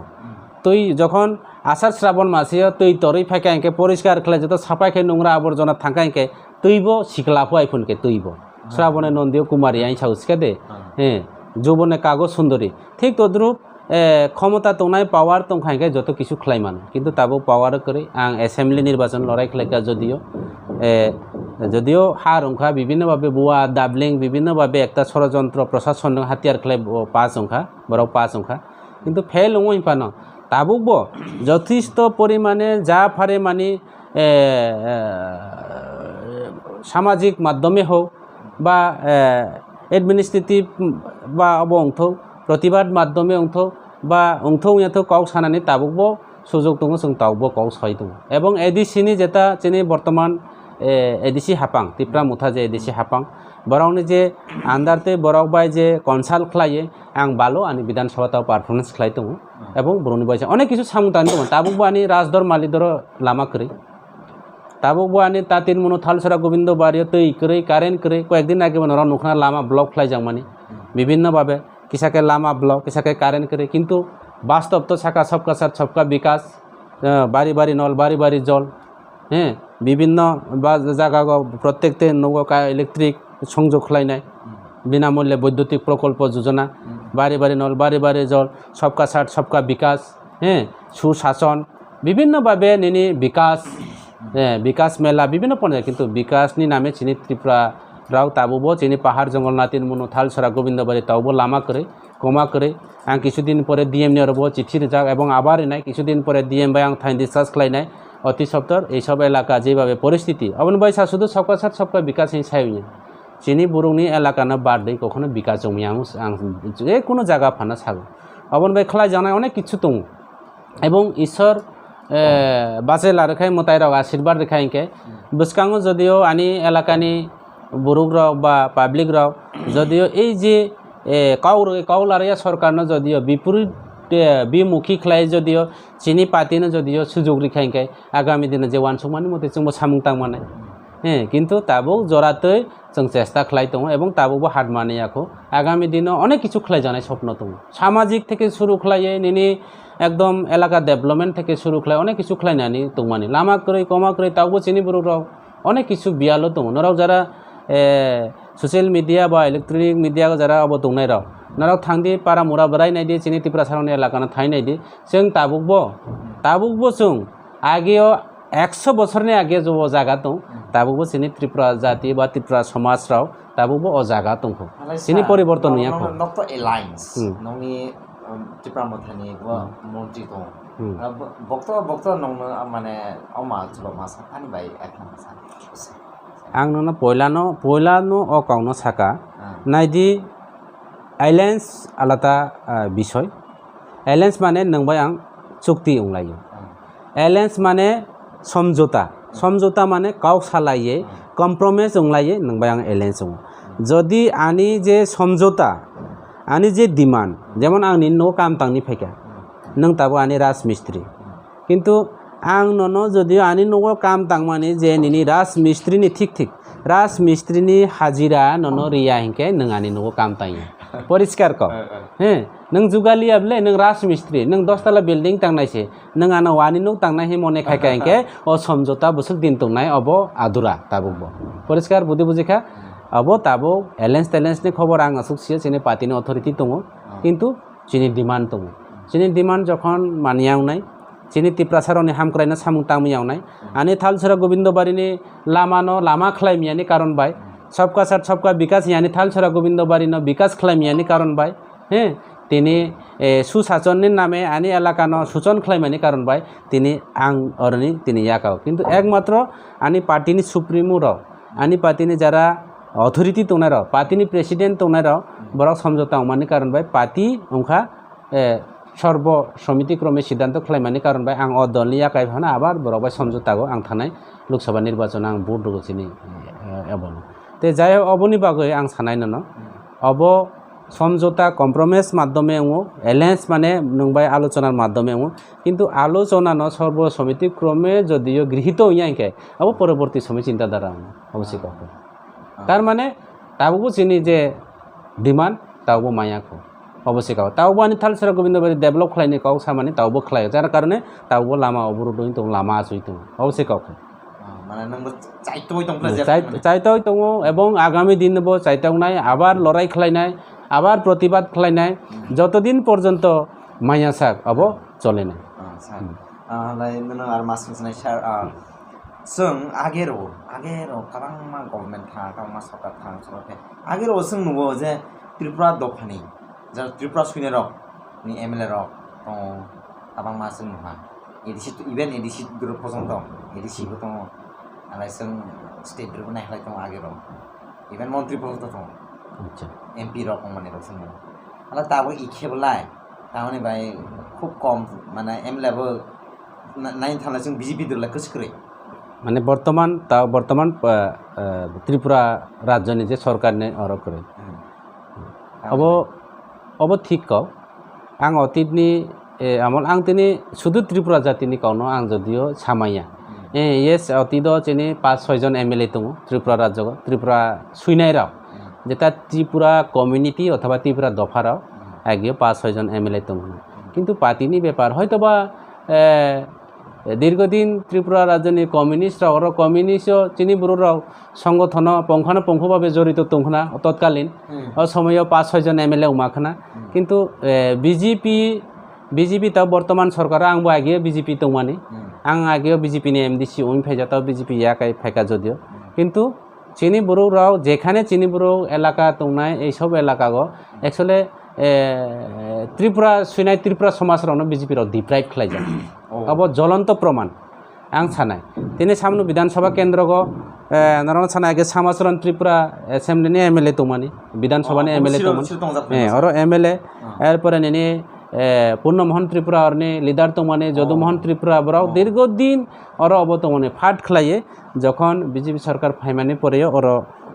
তুই যখন আষাঢ় শ্রাবণ মাসে তুই তরই ফাঁকাইকে পরিষ্কার খেলে যত সাফাইকে নোংরা আবর্জনা থাকাইকে তুইব শিখলাফো আইফোনকে তুইব শ্রাবণে নন্দীয় কুমারী আই সাউসকে দে হ্যাঁ যৌবনে কাগজ সুন্দরী ঠিক তদ্রুপ ক্ষমতা তোনাই পাওয়ার তংখাইকে যত কিছু খাইমান কিন্তু তাবো পাওয়ার করে আং এসেম্বলি নির্বাচন লড়াই খেলাইকা যদিও হার অংখা বিভিন্নভাবে বুয়া ডাবলিং বিভিন্নভাবে একটা ষড়যন্ত্র প্রশাসন হাতিয়ার খেলাই পাঁচ অংখা বরং পাঁচ অংখা কিন্তু ফেল ওই পান তাবুকব যথেষ্ট পরিমাণে যা ফারে মানে সামাজিক মাধ্যমে হোক বা এডমিনিস্ট্রেটিভ বা অংথ প্রতিবাদ মাধ্যমে অংথ বা অংথ ইয়াথ কাউ সানানি তাবুকব সুযোগ দङ जों तावबो काउ सहाय दङ এবং এডিসিনি যেটা চিনি বর্তমান এডিসি হাপাং ত্রিপুরা মুথা যে এডিসি হাপাং বরাवनि যে আন্দারতে বরাव बाय যে কনসাল্ট খালায়ে आं बालो आंनि বিধানসভাতাव পারফরমেন্স খালাই दङ এবং বরনি বাইছে অনেক কিছু সামুতানি दङ তাবুকबो आंनि राजदर मालिदर लामा करै ताबुकबो आंनि तातिन मनो थालसरा गोविंद बारियो तै करै कारेन्ट करै कয়েকদিন আগে মনে নুখনা लामा ब्लक খাইजां माने বিভিন্নভাবে किसाके लामा ब्लक किसाके कारेन्ट करै কিন্তু বাস্তব তো সাকা সবকা সাথ সবকা বিকাশ বাড়ি বাড়ি নল বাড়ি বাড়ি জল হ্যাঁ বিভিন্ন জায়গা প্রত্যেকতে নৌকা ইলেকট্রিক সংযোগ খাইনাই বিনামূল্যে বৈদ্যুতিক প্রকল্প যোজনা বাড়ি বাড়ি নল বাড়ি বাড়ি জল সবকা সাথ সবকা বিকাশ হ্যাঁ সুশাসন বিভিন্নভাবে নিনি বিকাশ বিকাশ মেলা বিভিন্ন পর্যায়ে কিন্তু বিকাশনি নামে চিনি ত্রিপুরা রাও তাবুবো চিনি পাহাড় জঙ্গল নাতিন মনো থালসরা গোবিন্দবাড়ি তাওবো লামা করে কমা করে आं কিছুদিন পরে ডিএম নিরব চিঠি রেজাক এবং আবার নাই কিছুদিন পরে ডিএম বাই आं থাইন ডিসকাস খাইনাই অতি সপ্তাহ এইসব এলাকা যেভাবে পরিস্থিতি অবন বাইসা শুধু সবকা সাথ সবকা বিকাশ হিসাবে চিনি বুরুংনি এলাকানো বাড়दै কখনো বিকাশ জমি आं যে কোনো জায়গা ফানা সাগো অবন বাই খালাই জানাই অনেক কিছু দङ এবং ঈশ্বর বাসে লারখাই মতাই রাও আশীর্বাদ রেখাইকে বুসকাঙ্গো যদিও আনি এলাকানি বুরুক রাও বা পাবলিক রাও যদিও এই যে কাউলারিয়া সরকারনো যদিও বিপরীত বিমুখী খাই যদিও চিনি পাতিনো যদিও সুযোগ রেখাইকে আগামী দিনে যে ওয়ানসুমানি মতে जोंबो सामुंतां माने হ্যাঁ কিন্তু তাবো জরাতৈ जों চেষ্টা খাই দङ এবং তাবো হাত মানিয়াখো আগামী দিনে অনেক কিছু খাই জানাই স্বপ্ন দङ সামাজিক থেকে শুরু খাইয়ে নিনি একদম এলাকা ডেভেলপমেন্ট থেকে শুরু খাই অনেক কিছু খাই নানি দংমানি লামা করে কমা করে তাবো চিনি বুরুরাও অনেক কিছু বিয়ালো দङ নরাও যারা সোশ্যাল মিডিয়া বা ইলেকট্রনিক মিডিয়া যারা अब दंनाय राव नराव थांदि पारा मुरा बराय नायदि चिनि त्रिपुरा सारनि एलाकाना थाय नायदि जों ताबुकबो जों आगेयाव 100 बोसोरनि आगे जो जागा दं ताबुकबो चिनि त्रिपुरा जाति बा त्रिपुरा समाज राव ताबुकबो अ जागा दंखो चिनि परिवर्तन नुयाखो नक्ट एलायन्स नंनि त्रिपुरा मथानि मन्त्रि दं बक्ता नंनो माने अमा जब मासा पानि बाय एकना मासा आं नोंनो पयलानो अकाउन्ट साका नायदि आइलेन्स आलादा বিষয় एलायन्स माने नंबाय आं चुक्ति उंलायो एलायन्स माने समझौता माने काउ सालाये कम्प्रमाइज उंलायो नंबाय आं एलायन्स जदि आनी जे समझौता आनी जे डिमान्ड जेमन आंनि न' काम तांनि फैका नों ताबो आनी राजमिस्त्री किन्तु आं ननो जदियो आनी न'आव काम तांमानि जे निनि राजमिस्त्रीनि ठीक राजमिस्त्रीनि हाजिरा ननो रिया हिंके नों आनी न'आव काम तायो परिष्कार क हैं नों जुगालियाबले नों राजमिस्त्री नों 10 तला बिल्डिंग तांनायसे नों आना वानी न' तांनाय हि मने खायका हिंके अ समझौता बसुक दिन तंनाय अब आदुरा ताबुबो परिष्कार बुदि बुजिखा अब ताबो एलायन्स नि खबर आं असुकसियो चिनि पार्टीनि अथॉरिटी दङ किन्तु चिनि डिमान्ड दङ चिनि डिमान्ड जखन मानियावनाय चिनि त्रिपुरा सारनि हामक्रायना सामुंतां मियावनाय आनि थालसरा गोविंदबारिनि लामा खालायमियानि कारण बाय सबका साथ सबका विकास यानि थालसरा गोविंदबारिनो विकास खालायमियानि कारण बाय हैं तिनि सुशासननि नामे आनि एलाकानो सूचन खालायमानि कारण बाय तिनि आं अरनि तिनि याकाव किन्तु एकमात्र आनि पार्टीनि सुप्रिमो र आनि पार्टीनि जारा अथॉरिटी दंनाय र पार्टीनि प्रेसिडेंट दंनाय र बरक समझौता मानि कारण बाय पार्टी अंखा सर्व समिति क्रमे सिद्धांत खालायमानि कारण बाय आं अदलनि याकाय भाना आबार बरबाय समझौतागो आं थानाय लोकसभा निर्वाचन आं भोट दगसिनि एबन ते जाय अबनि बागै आं सानाय ननो अब समझौता कम्प्रमाइज माध्यमे एलायन्स माने नंबाय आलोचनार माध्यमे किन्तु आलोचना न सर्व समिति क्रमे जदियो गृहीत याके अब परवर्ती समय चिंताधारा अवश्य तार माने ताबो चिनि जे डिमान्ड ताबो मायाखो অবশ্যই কাও তাওবো আনি থালসরা গোবিন্দবাড়ি ডেভেলপ খালাইনি কাও সামানি তাওবো খালাই যার কারণে তাওবো লামা অবরোধ হইতো লামা আসইতো অবশ্যই কাও মানে নংবো চাইতই তংপ্লা চাইতেও দङ এবং আগামী দিন নেব চাইতেও নাই আবার লড়াই খালাইনাই আবার প্রতিবাদ খালাইনাই যতদিন পর্যন্ত মাইয়া সাক আব চলে না লাই নন আর মাস নাই স্যার जों आगेरो काबांमा गभर्नमेन्ट था काबांमा सरकार था सरकार आगेरो जों नुबो जे त्रिपुरा दफानि जा त्रिपुरा सुइने रक नि एमएलए रक तो काबांमा जों नुहा एडिसि इभेन एडिसि ग्रुप पर्यन्त एडिसि बो दङ आलाय जों स्टेट ग्रुप नायलाय दङ आगेरो इभेन मन्त्रि पर्यन्त दङ আচ্ছা एमपि रक माने रक जों आला ताबो इखेबलाय तामाने बाय खूब कम माने एमएलए बो नाइन थाना जों बिजेपि दरलाय कसकरै মানে বর্তমান ত্রিপুরা রাজ্য নিজে সরকার নে অরক করে অব ঠিক কাও আং অতীতনি আমল আং তিনি শুধু ত্রিপুরা জাতিনি কাউনো আং যদিও সামাইয়া ইয়েস অতীত চিনি 5-6 জন এমএলএ দङ ত্রিপুরা রাজ্য ত্রিপুরা সুইনাইরাও যেটা ত্রিপুরা কমিউনিটি অথবা ত্রিপুরা দফারাও আগেও 5-6 জন এমএলএ দङ কিন্তু পাতিনি ব্যাপার হয়তোবা দীর্ঘদিন ত্রিপুরা রাজ্যনি কমিউনিস্টরা ওর কমিউনিস্ট চিনি বুড়োরাও সংগঠন পঙ্খানুপঙ্খভাবে জড়িত তংখনা তৎকালীন ও সময় 5-6 জন এমএলএ উমাখানা কিন্তু বিজেপি তাও বর্তমান সরকার আংবো আগে বিজেপি দংমানি আং আগেও বিজেপি নি এমডিসি উইন ফাইজাতাও বিজেপি ইয়াকাই ফাইকা যদিও কিন্তু চিনি বুড়োরাও যেখানে চিনি বুড়ো এলাকা দংনাই এইসব এলাকাগো একচুয়ালি ত্রিপুরা সুইনাই ত্রিপুরা সমাজরাवनो বিজেপির ডিপ্রাইভ খালাইজা अब জ্বলন্ত প্রমাণ आं सानाय दिनै सामनु विधानसभा केन्द्रगो नरन सानाय आगे सामासरन त्रिपुरा एसेम्बलिनि एमएलए दंमानि विधानसभानि एमएलए दंमानि और एमएलए एरपरे निनि पूर्णमोहन त्रिपुरा औरनि लिडार दंमानि যদুমোহন त्रिपुरा बराव दीर्घदिन और अब दंमानि फाट खलाये যখন বিজেপি সরকার ফাইমানি পরে और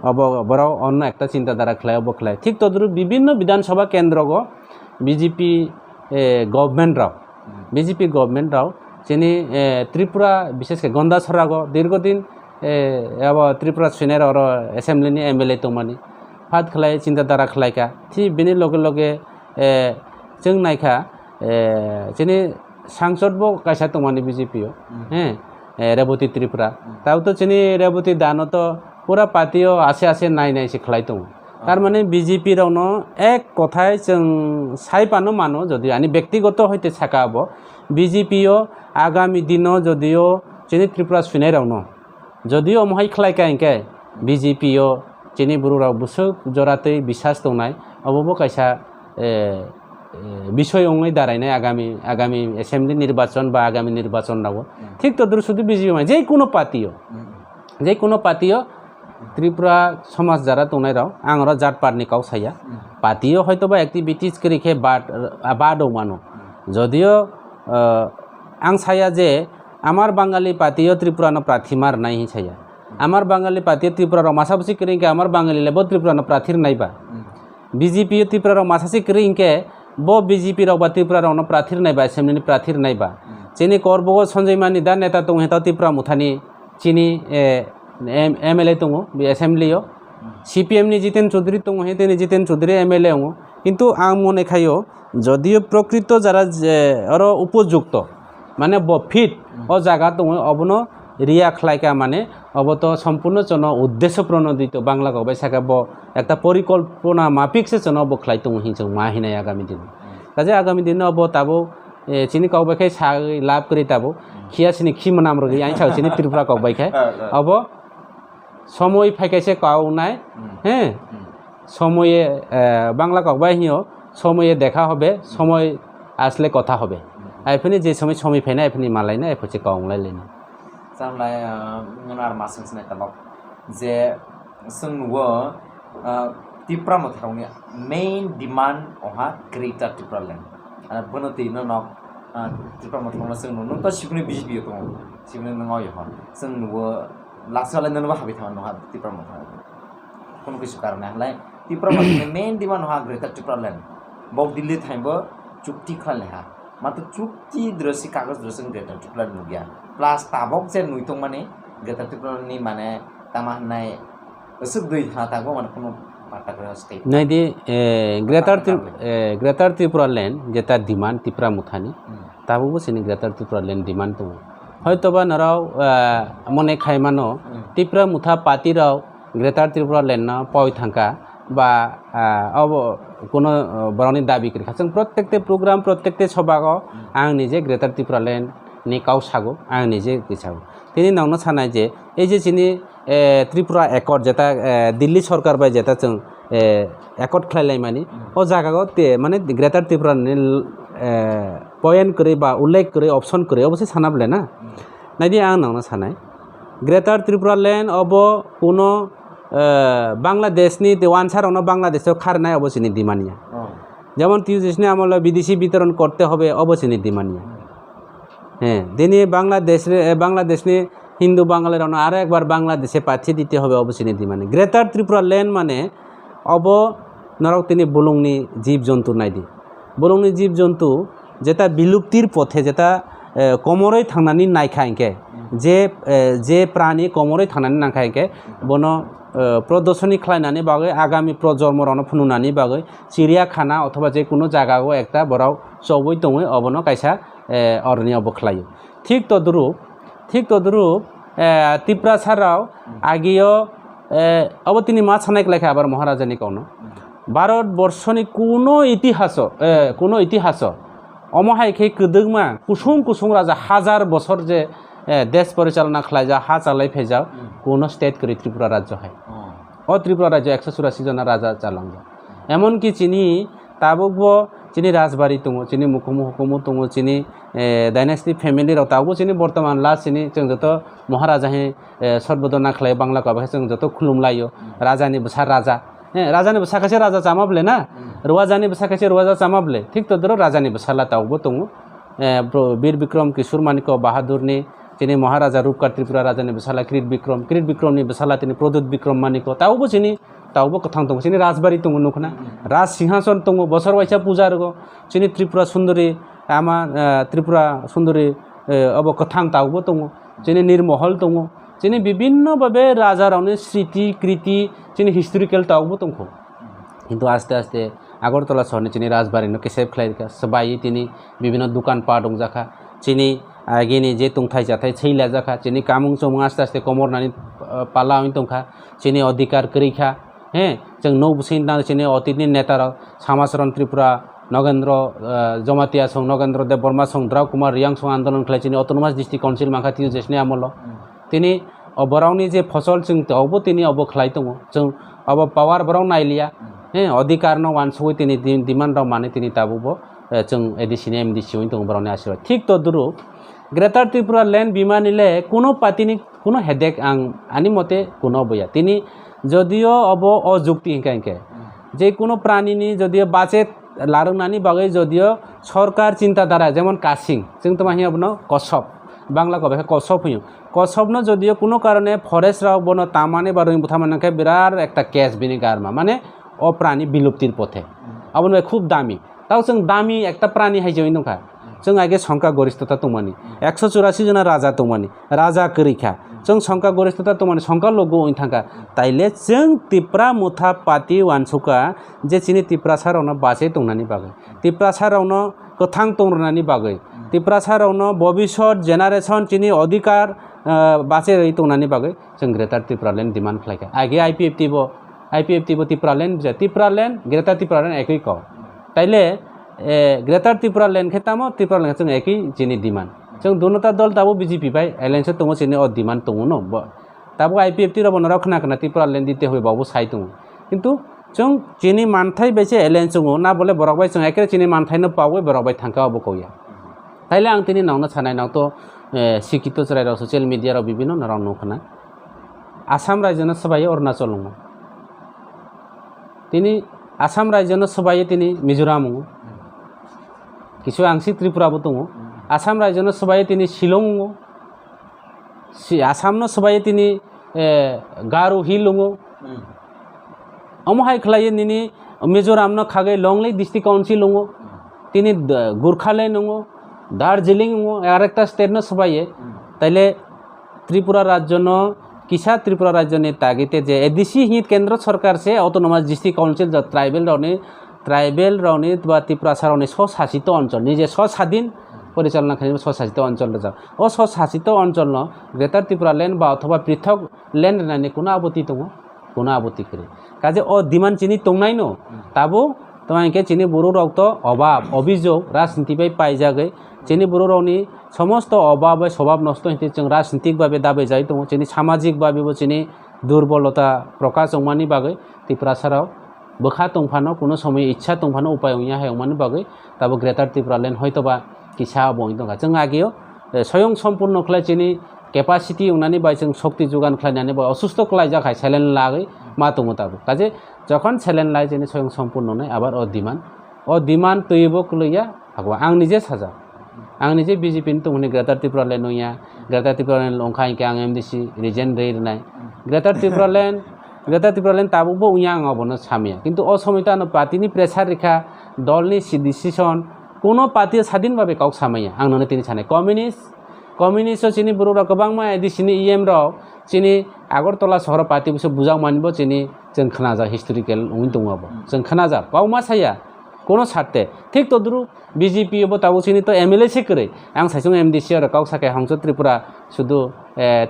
अब बराव অন্য একটা চিন্তাধারা খলায় अब খলায় ঠিক তদ্রুপ বিভিন্ন বিধানসভা কেন্দ্রগো বিজেপি গভর্নমেন্টরাও যিনি ত্রিপুরা বিশেষকে গন্দাছড়াগো দীর্ঘদিন अब त्रिपुरा सुइनार और एसेम्बलिनि एमएलए दंमानि फाट खलाय चिन्ताधारा खलायका थि बिनि लगे लगे जों नायखा जोंनि सांसदबो कायसा दंमानि बिजेपिओ रेवती त्रिपुरा ताबोथ' जोंनि रेवती दानोथ' पुरा पार्टिओ आसे नायनायसो खलाय दङ तारमाने बिजेपिरावनो एक কথায় जों साइपानो मानो যদি आनी व्यक्तिगत হইতে সাকাব বিজেপিও আগামী দিনও যদিও চিনি ত্রিপুরা সুইনাইরাवनो যদিও মহাই খলাইকা ইনকে বিজেপিও চিনি বুড়োরাव বুসুক জরাতে বিশ্বাস দंनाय अबबो কাইসা বিষয় অঙ্গই দাঁড়াইনাय আগামী এসেম্বলি নির্বাচন বা আগামী নির্বাচন নাও ঠিক তদ্রুপ শুধু বিজেপি মানে যে কোনো পার্টিও त्रिपुरा समाज जारा दंनायराव आंरा जाट पार्टनि काव साया पार्टिओ हयतोबा एक्टिविटीज करिखे बादौ मानो যদিও आं साया जे आमार बांगाली पार्टिओ त्रिपुरानो प्रार्थी मार नाय साया आमार बांगाली पार्टिओ त्रिपुराराव मासाबसि करिंके आमार बांगाली लेबो त्रिपुरानो प्रार्थी नायबा बिजेपिओ त्रिपुराराव मासासि करिंके बो बिजेपि राव बा त्रिपुरारावनो प्रार्थी नायबा एसेम्बलिनि प्रार्थी नायबा चिनि करबगो सञ्जय मानि दा नेता दं हेता त्रिपुरा मुथानि चिनि एमएलए दङ बे एसेम्बलिओ সিপিএমনি জিতেন চৌধুরী দङ হেতেনি জিতেন চৌধুরী এমএলএ दङ কিন্তু आं মনে খাইও যদিও প্রকৃত যারা আরো উপযুক্ত মানে ফিট ও জায়গা দङ অবনো রিয়া খালাইকা মানে অবত সম্পূর্ণ জন উদ্দেশ্য প্রণোদিত বাংলা গবাই সাকাব একটা পরিকল্পনা মাফিকসে জন অব খালাই দङ হিজং মাহিনায় আগামী দিন কাজে আগামী দিন অব তাবো চিনি কাউবাইখাই সাই লাভ করি তাবো খিয়াছিনি খি মনাম রগি আই সাউ চিনি ত্রিপুরা কাউবাইখাই অব সময় ফাইকাইছে কাউনায় হ্যাঁ সময়ে বাংলা কাউবাইহিও সময়ে দেখা হবে সময় আসলে কথা হবে আইফনি যে সময় ফাইনা আইফনি মালাইনা আইফছে কাউংলাইলেনি सामलाय नोनार मासंसनाय तलक जे जों नुवो त्रिपुरा मथारावनि मेइन डिमान्ड अहा ग्रेटर त्रिपुरा लेन्ड आरो बनोति नक त्रिपुरा मथारावनो जों नुनो त सिबुनि बिजेपि दङ सिबुनि नङा यहा जों नुवो लासलाय ननबा हाबि थामा नहा त्रिपुरा मथाराव कोनो किसु कारणे हलाय त्रिपुरा मथारावनि मेइन डिमान्ड अहा ग्रेटर त्रिपुरा लेन्ड बक दिल्ली थाइबो चुक्ति खालायहा मात्र चुक्ति द्रसि कागज द्रसि ग्रेटर त्रिपुरा नुगिया प्लास ताबक जे नुइतं माने ग्रेटर त्रिपुरानि माने तामा होननाय असुक दै हा ताबो माने कोनो particular state naidi Greater Tripura land jeta demand Tripura muthani tabu sini Greater Tripura land demand tu hoyto ba narao mone khaimano Tripura mutha party rao Greater Tripura land na poi thangka বা কোনো বরণী দাবি করে খাচ্ছেন প্রত্যেকটি programme প্রত্যেকটি সভাগ আং নিজে greater Tripura land ni kau sago ang nije kisago tini nangno sanai je ei je chini Tripura Accord jeta Delhi sarkar bai jeta chung Accord khlailai mani o jaga go te mane Greater Tripura ni point kore ba ullekh kore option kore obosai sanable na naidi ang nangno sanai Greater Tripura land obo kono Bangladesh ni ওয়ানসার অন্য বাংলাদেশে খারনায় অবশ্যই দিমানিয়া যেমন টিউজিসনে আমল বিদেশি বিতরণ করতে হবে অবশ্যই দিমানিয়া হ্যাঁ দিনে বাংলাদেশে হিন্দু বাঙালির অন্য আরো একবার বাংলাদেশে পাঠিয়ে দিতে হবে অবশ্যই দিমানি গ্রেটার ত্রিপুরা ল্যান্ড মানে অব নরক তিনি বুলুংনি জীবজন্তু নাই দি বুলুংনি জীবজন্তু যেটা বিলুপ্তির পথে যেটা কমরই থাংনানি নাইখাইকে যে প্রাণী কমরই থাংনানি নাইখাইকে বন প্রদর্শনী খাইনানি বাগৈ আগামী প্রজন্মরনো ফুনুনানি বাগৈ চিড়িয়াখানা অথবা যে কোনো জায়গাও একটা বড়াও চবই দঙৈ অবনো কাইসা অরণি অব খাইयो ঠিক তদ্রূপ ত্রিপুরা ছাড়াও আগেও অব তিনি মা ছানাইক লেখা আবার মহারাজানি কনো ভারতবর্ষনি কোনো ইতিহাস অমহাইকে কদুগমা কুসুম রাজা হাজার বছর যে দেশ পরিচালনা খাইজা হা চালাই ফেজাও কোনো স্টেট করে ত্রিপুরা রাজ্য হয় ও ত্রিপুরা রাজ্য 184 জন রাজা চালাঙ্গ এমনকি চিনি তাবুকবো চিনি রাজবাড়ি দङ চিনি মুখমু দङ চিনি ডাইনেস্টি ফ্যামিলি রাव তাবो চিনি বর্তমান লাস্ট চিনি जों যত মহারাজা হে সর্বদনা খাই বাংলা কবে जों যত খুলুমলাयो রাজানি বসা রাজা রাজানি বসা কাছে রাজা চামাবলে না রওয়াজানি বসা কাছে রওয়াজা চামাবলে ঠিক তদ্র রাজানি বসালা তাবো দङ বীর বিক্রম কিশোর মানিক বাহাদুরনি চিনি মহারাজা রূপকার ত্রিপুরা রাজানি বসালা কৃত বিক্রমনি বসালা তিনি প্রদ্যুৎ বিক্রম মানিক তাবো চিনি তাবো কথাং দङ চিনি রাজবাড়ি দङ নুখনা রাজ সিংহাসন দङ বছর বাইসা পূজা রগো চিনি ত্রিপুরা সুন্দরী আমা ত্রিপুরা সুন্দরী অব কথাং তাবো দङ চিনি নির্মহল দङ চিনি বিভিন্নভাবে রাজারাवनि স্মৃতি কৃতি চিনি হিস্টোরিক্যাল তাবো দङ কিন্তু আস্তে আস্তে আগরতলা শহরনি চিনি রাজবাড়িনো কেসেব খ্লাইকা সবাই তিনি বিভিন্ন দোকানপাট দङ জাখা চিনি আগেনি যে তুংথাই जाथाय छैला जाखा चिनी कामुं चमुं आस्ते आस्ते कमरनानि पालावि दंखा चिनी अधिकार करिखा হ্যাঁ जों नौ बुसिन चिनी अतीतनि नेतारा सामाचरण त्रिपुरा नगेन्द्र जमातिया सं नगेन्द्र देव बर्मा सं द्राव कुमार रियां सं आंदोलन खालाय चिनी अटोनमास डिस्ट्रिक्ट काउन्सिल माखा टिउजेसनि आमल तिनी बरावनि जे फसल जों तावबो तिनी अब खालाय दङ जों अब पावार बराव नायलिया হ্যাঁ अधिकार न वानसुय तिनी डिमान्ड राव माने तिनी ताबो जों एडिसिनि एमडिसि दङ बरावनि आशीर्बाद ठीक तद्रुप ग्रेटार त्रिपुरा ল্যান্ড বিমানিলে কোনো পাতিনি কোনো হেডেক আনি মতে কোনো বয়া তিনি যদিও অব অযুক্তি হিংকে যে কোনো প্রাণীনি যদিও বাঁচে লারুনানি বাগৈ যদিও সরকার চিন্তাধারা যেমন কাসিং जों তো মাহি আপন কসব বাংলা কবে কসব হইও কসবনো যদিও কোনো কারণে ফরেস্ট রাও বন তামানে বা রই বুথামানকে বিরাট একটা কেস বিনি গারমা মানে ও প্রাণী বিলুপ্তির পথে আপন খুব দামি তাও जों দামি একটা প্রাণী হাইজই নখা जों आगे संख्या गरिष्ठता दंमानि 184 जना राजा दंमानि राजा करिखा जों संख्या गरिष्ठता दंमानि संख्या लोगो ओइन थांखा ताइले जों तिप्रा मुथा पाति वानसुका जे चिनि तिप्रा सारावनो बासे दंनानि बागै तिप्रा सारावनो गोथां दंनानि बागै तिप्रा सारावनो भबिष्यत जेनारेशन चिनि अधिकार बासे रहि दंनानि बागै जों ग्रेटार त्रिपुरा ল্যান্ড डिमान्ड खालायखा आगे आईपीएफटी बो त्रिपुरा ল্যান্ড ग्रेटार त्रिपुरा ল্যান্ड एकै क ताइले ग्रेटार त्रिपुरा ল্যান্ড खेतामो त्रिपुरा ল্যান্ড जों एकै चिनि डिमान्ड जों दोनोटा दल ताबो बीजेपी बाय एलायंस दङ चिनि अ डिमान्ड दङ न ताबो आईपीएफटी रबो नराव खोना त्रिपुरा ল্যান্ড दिते होय बाबो साइ दङ किन्तु जों चिनि मानथाय बेसे एलायंस दङ ना बोले बरक बाय जों एके चिनि मानथायनो पावो बरक बाय थांका अबो कया ताइले आं तिनि नावनो सानाय नाव तो शिक्षित जरायराव ससियेल मिडिया राव बिभिन्न नराव नखना आसाम राज्यनो सबाय अरुणाचल दङ तिनि आसाम राज्यनो सबाय तिनि मिजोराम दङ किसु आंसि त्रिपुराबो दङ आसाम राज्यनो सबाय तिनि शिलं दङ आसामनो सबाय तिनि गारो हिल दङ अमहाय खलाय निनि मिजोरामनो खागै लंलेक डिस्ट्रिक्ट काउन्सिल दङ तिनि गुरखालैंड दङ दार्जिलिं दङ आरेकटा स्टेटनो सबाय ताइले त्रिपुरा राज्यनो किसा त्रिपुरा राज्य तागिते जे एदिसी हित केंद्र सरकार से ऑटोनोमास डिस्ट्रिक्ट काउंसिल ज ट्राइबेल रावनि बा त्रिपुरा सारावनि स्वशासित अंचल निजे स्वस्वाधीन परिचालना खालामो स्वशासित अंचल जा ओ स्वशासित अंचल ग्रेटर त्रिपुरा लैंड बा अथवा पृथक लैंड होननानै कोनो आपत्ति करे काजे ओ डिमांड चिनि तंनाय न ताबो तमायके चिनि बर' रावत अभाब अभियोग राजनीति पाइजागै चिनि बर' रावनि समस्त अभाब स्वभाव नष्ट हिते जों राजनीतिक भावे दाबे जाय दङ चिनि सामाजिक भावेबो चिनि दुर्बलता प्रकाश औमानि बागै त्रिपुरा साराव बोखा तंफानो कोनो समय इच्छा तंफानो उपाय उया हायमानि बागै ताबो ग्रेटर त्रिपुरा लैंड हयतोबा किसा बय दङ जों आगेयो स्वयं सम्पूर्ण खलाय चिनि कैपासिटी उनानै बाय जों शक्ति जुगान खलायनानै बा असुस्थ खलाय जाखाय सेलेन लागै मा दङ ताबो काजे जखन सेलेन लाय चिनि स्वयं सम्पूर्ण नै आबार अ डिमांड तयबो कलैया हागवा आं निजे साजा आं निजे बीजेपी नि तंगनि ग्रेटर त्रिपुरा लैंड नया ग्रेटर त्रिपुरा लैंड लंखायके आं एमडीसी रिजेन रेनाय ग्रेटर त्रिपुरा लैंड ताबो उया आं अबनो सामिया किन्तु अ समयता पार्टीनि प्रेसार रेखा दलनि डिसिसन कोनो पार्टी स्वाधीन भावे काउ सामाया आं ननो तिनि सानाय कम्युनिस्ट चिनि बर'रा गोबांमा एदिसिनि इएम राव चिनि आगरतला सहर पार्टी बिसो बुजाव मानिबो चिनि जों खोनाजा हिस्टोरिकेल उइन दङबो जों खोनाजा बावमा साया कोनो सारते ठीक तद्रु बीजेपी अब ताबो चिनि तो एमएलए से करे आं साइसं एमडीसी आरो काउ साके हांसो त्रिपुरा शुधु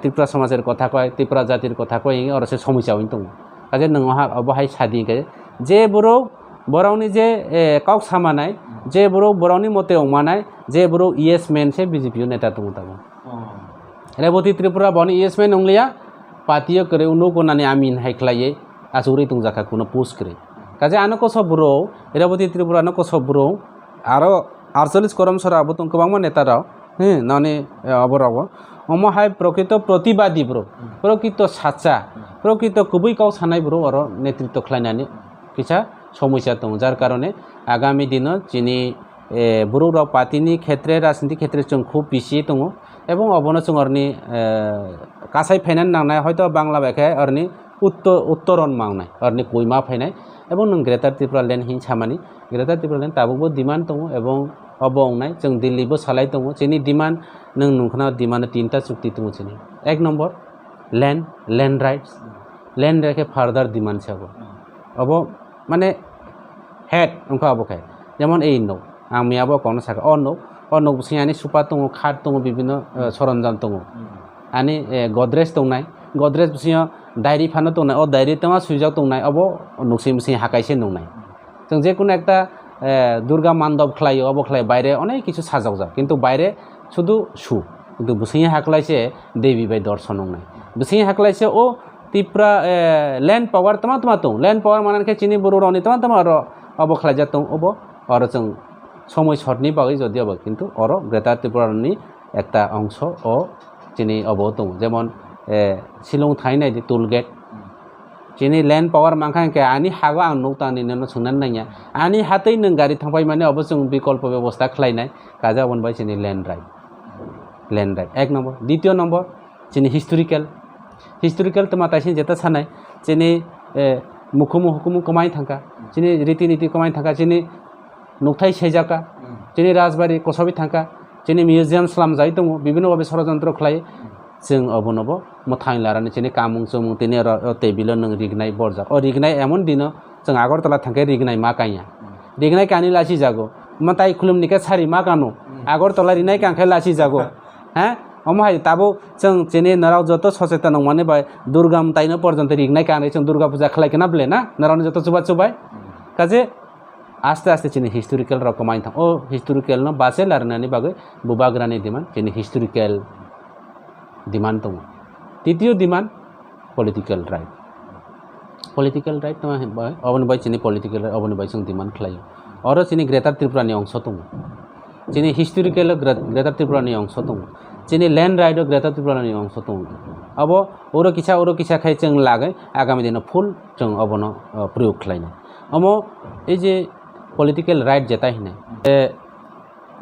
त्रिपुरा समाजेर कथा कय त्रिपुरा जातिर कथा कय और से समस्या उइन दङ काजे नोंहा अबहाय सादि के जे बरौनि जे काउ सामानाय जे बरौनि मते अमानाय जे बर' इएस मेन से बीजेपी नेता दङ ताबो रेवती त्रिपुरा बनि इएस मेन नंलिया पार्टीयो करे उनो गनानै आमिन हायख्लायै आसुरि दंजाखा कोनो पोस्ट करे काजे आनो कसो बरो रेवती त्रिपुरा नो कसो बरो आरो 48 करम सराबो तो गोबां नेता राव नानि अबराव अमहाय प्रकृत प्रतिवादी ब्रो प्रकृत साचा प्रकृत गुबै काउ सानाय ब्रो आरो नेतृत्व खलायनानै किसा समस्या दं जार कारणे आगामी दिन चिनि बर' राव पार्टीनि क्षेत्रे राजनीति क्षेत्रे जों खूब बिसि दङ एवं अबनो जों अरनि कासाय फाइनान नांनाय हयतो बांला बायखाय अरनि उत्तरन मांनाय अरनि गयमा फायनाय एवं नों ग्रेटर त्रिपुरा लैंड हिं सामानि greater Tripura land Tabo demand दङ एवं अबंनाय जों दिल्लीबो सालाय दङ चिनि डिमांड नों नुखना डिमांड 3टा चुक्ति दङ चिनि एक नम्बर लैंड राइट्स के फार्दार डिमांड साबो अब माने हेड उनका अबखाय जेमन ए नो आं मियाबो कोन साका अ नो बुसियानि सुपा दङ खाट दङ बिभिन्न सरंजाम दङ आनि गद्रेज दंनाय गद्रेज बुसिया डायरी फानो दंनाय अ डायरी तमा सुइजाव दंनाय अब नुसि मुसि हाकायसे दंनाय जों जे कोनो एकटा दुर्गा मान्डब खलायो अब खलाय बायरे अनेक किछु साजाव जा किन्तु बायरे शुधु सु किन्तु बुसिया हाकलायसे देवी बाय दर्शन दंनाय बुसिया हाकलायसे ओ त्रिपुरा लैंड पावर तमा दं लैंड पावर मानके चिनि बर' रावनि तमा आरो अब खलायजा दं अब आरो जों समय सर्टनि बागै जदि अब किन्तु अर ग्रेटर त्रिपुरानि एकटा अंश अ चिनि अब दं जेमन शिलं थाहैनाय टोल गेट चिनि लैंड पावर मांखांके आनि हागो आं नौतानि ननो सोंनानै नाया आनि हातै नों गारि थांबाय माने अब जों विकल्प व्यवस्था खलायनाय काजा बनबाय चिनि लैंड राइट एक नम्बर द्वितीय नम्बर चिनि हिस्टोरिकल तमा ताइसिन जेता सानाय चिनि मुखुमु कमाय थांका चिनि रीति कमाय थांका चिनि नुथाय सेजाका चिनि राजबारि कसबि थांका चिनि मिउजियाम स्लाम जाय दङ बिभिन्न भाबे षड़यंत्र खलाय जों अबनबो मथाय लारानि चिनि कामुं चमुं तिनि टेबिल नों रिगनाय बरजा रिगनाय एमन दिन जों आगरतला थांके रिगनाय मा काया रिगनाय कानि लासि जागो मताय खुलुमनिके सारि मा कानो आगरतला रिनाय कांखे लासि जागो अमहाय ताबो जों चिनि नराव जत सचेतन माने बाय दुर्गा ताइनो पर्यन्त रिगनाय कानै जों दुर्गा पूजा खलायकेना ब्ले ना नरावनि जत चुबाय काजे आस्ते चिनि हिस्टोरिकल रकमाय थां ओ हिस्टोरिकल न बासे लारनानि बागै बुबाग्रानि डिमांड चिनि हिस्टोरिकल डिमांड दङ तृतीय डिमांड पलिटिकल राइट अबनि बाय चिनि पलिटिकल अबनि बाय जों डिमांड खलायो आरो चिनि ग्रेटर त्रिपुरानि अंश दङ चिनि हिस्टोरिकल ग्रेटर त्रिपुरानि अंश दङ चिनि लैंड राइट ग्रेटर त्रिपुरानि अंश दङ अब ओरो किसा खाय जों लागै आगामी दिन फुल जों अबनो प्रयोग खलायनाय अब ए जे पलिटिकल राइट जेता हिने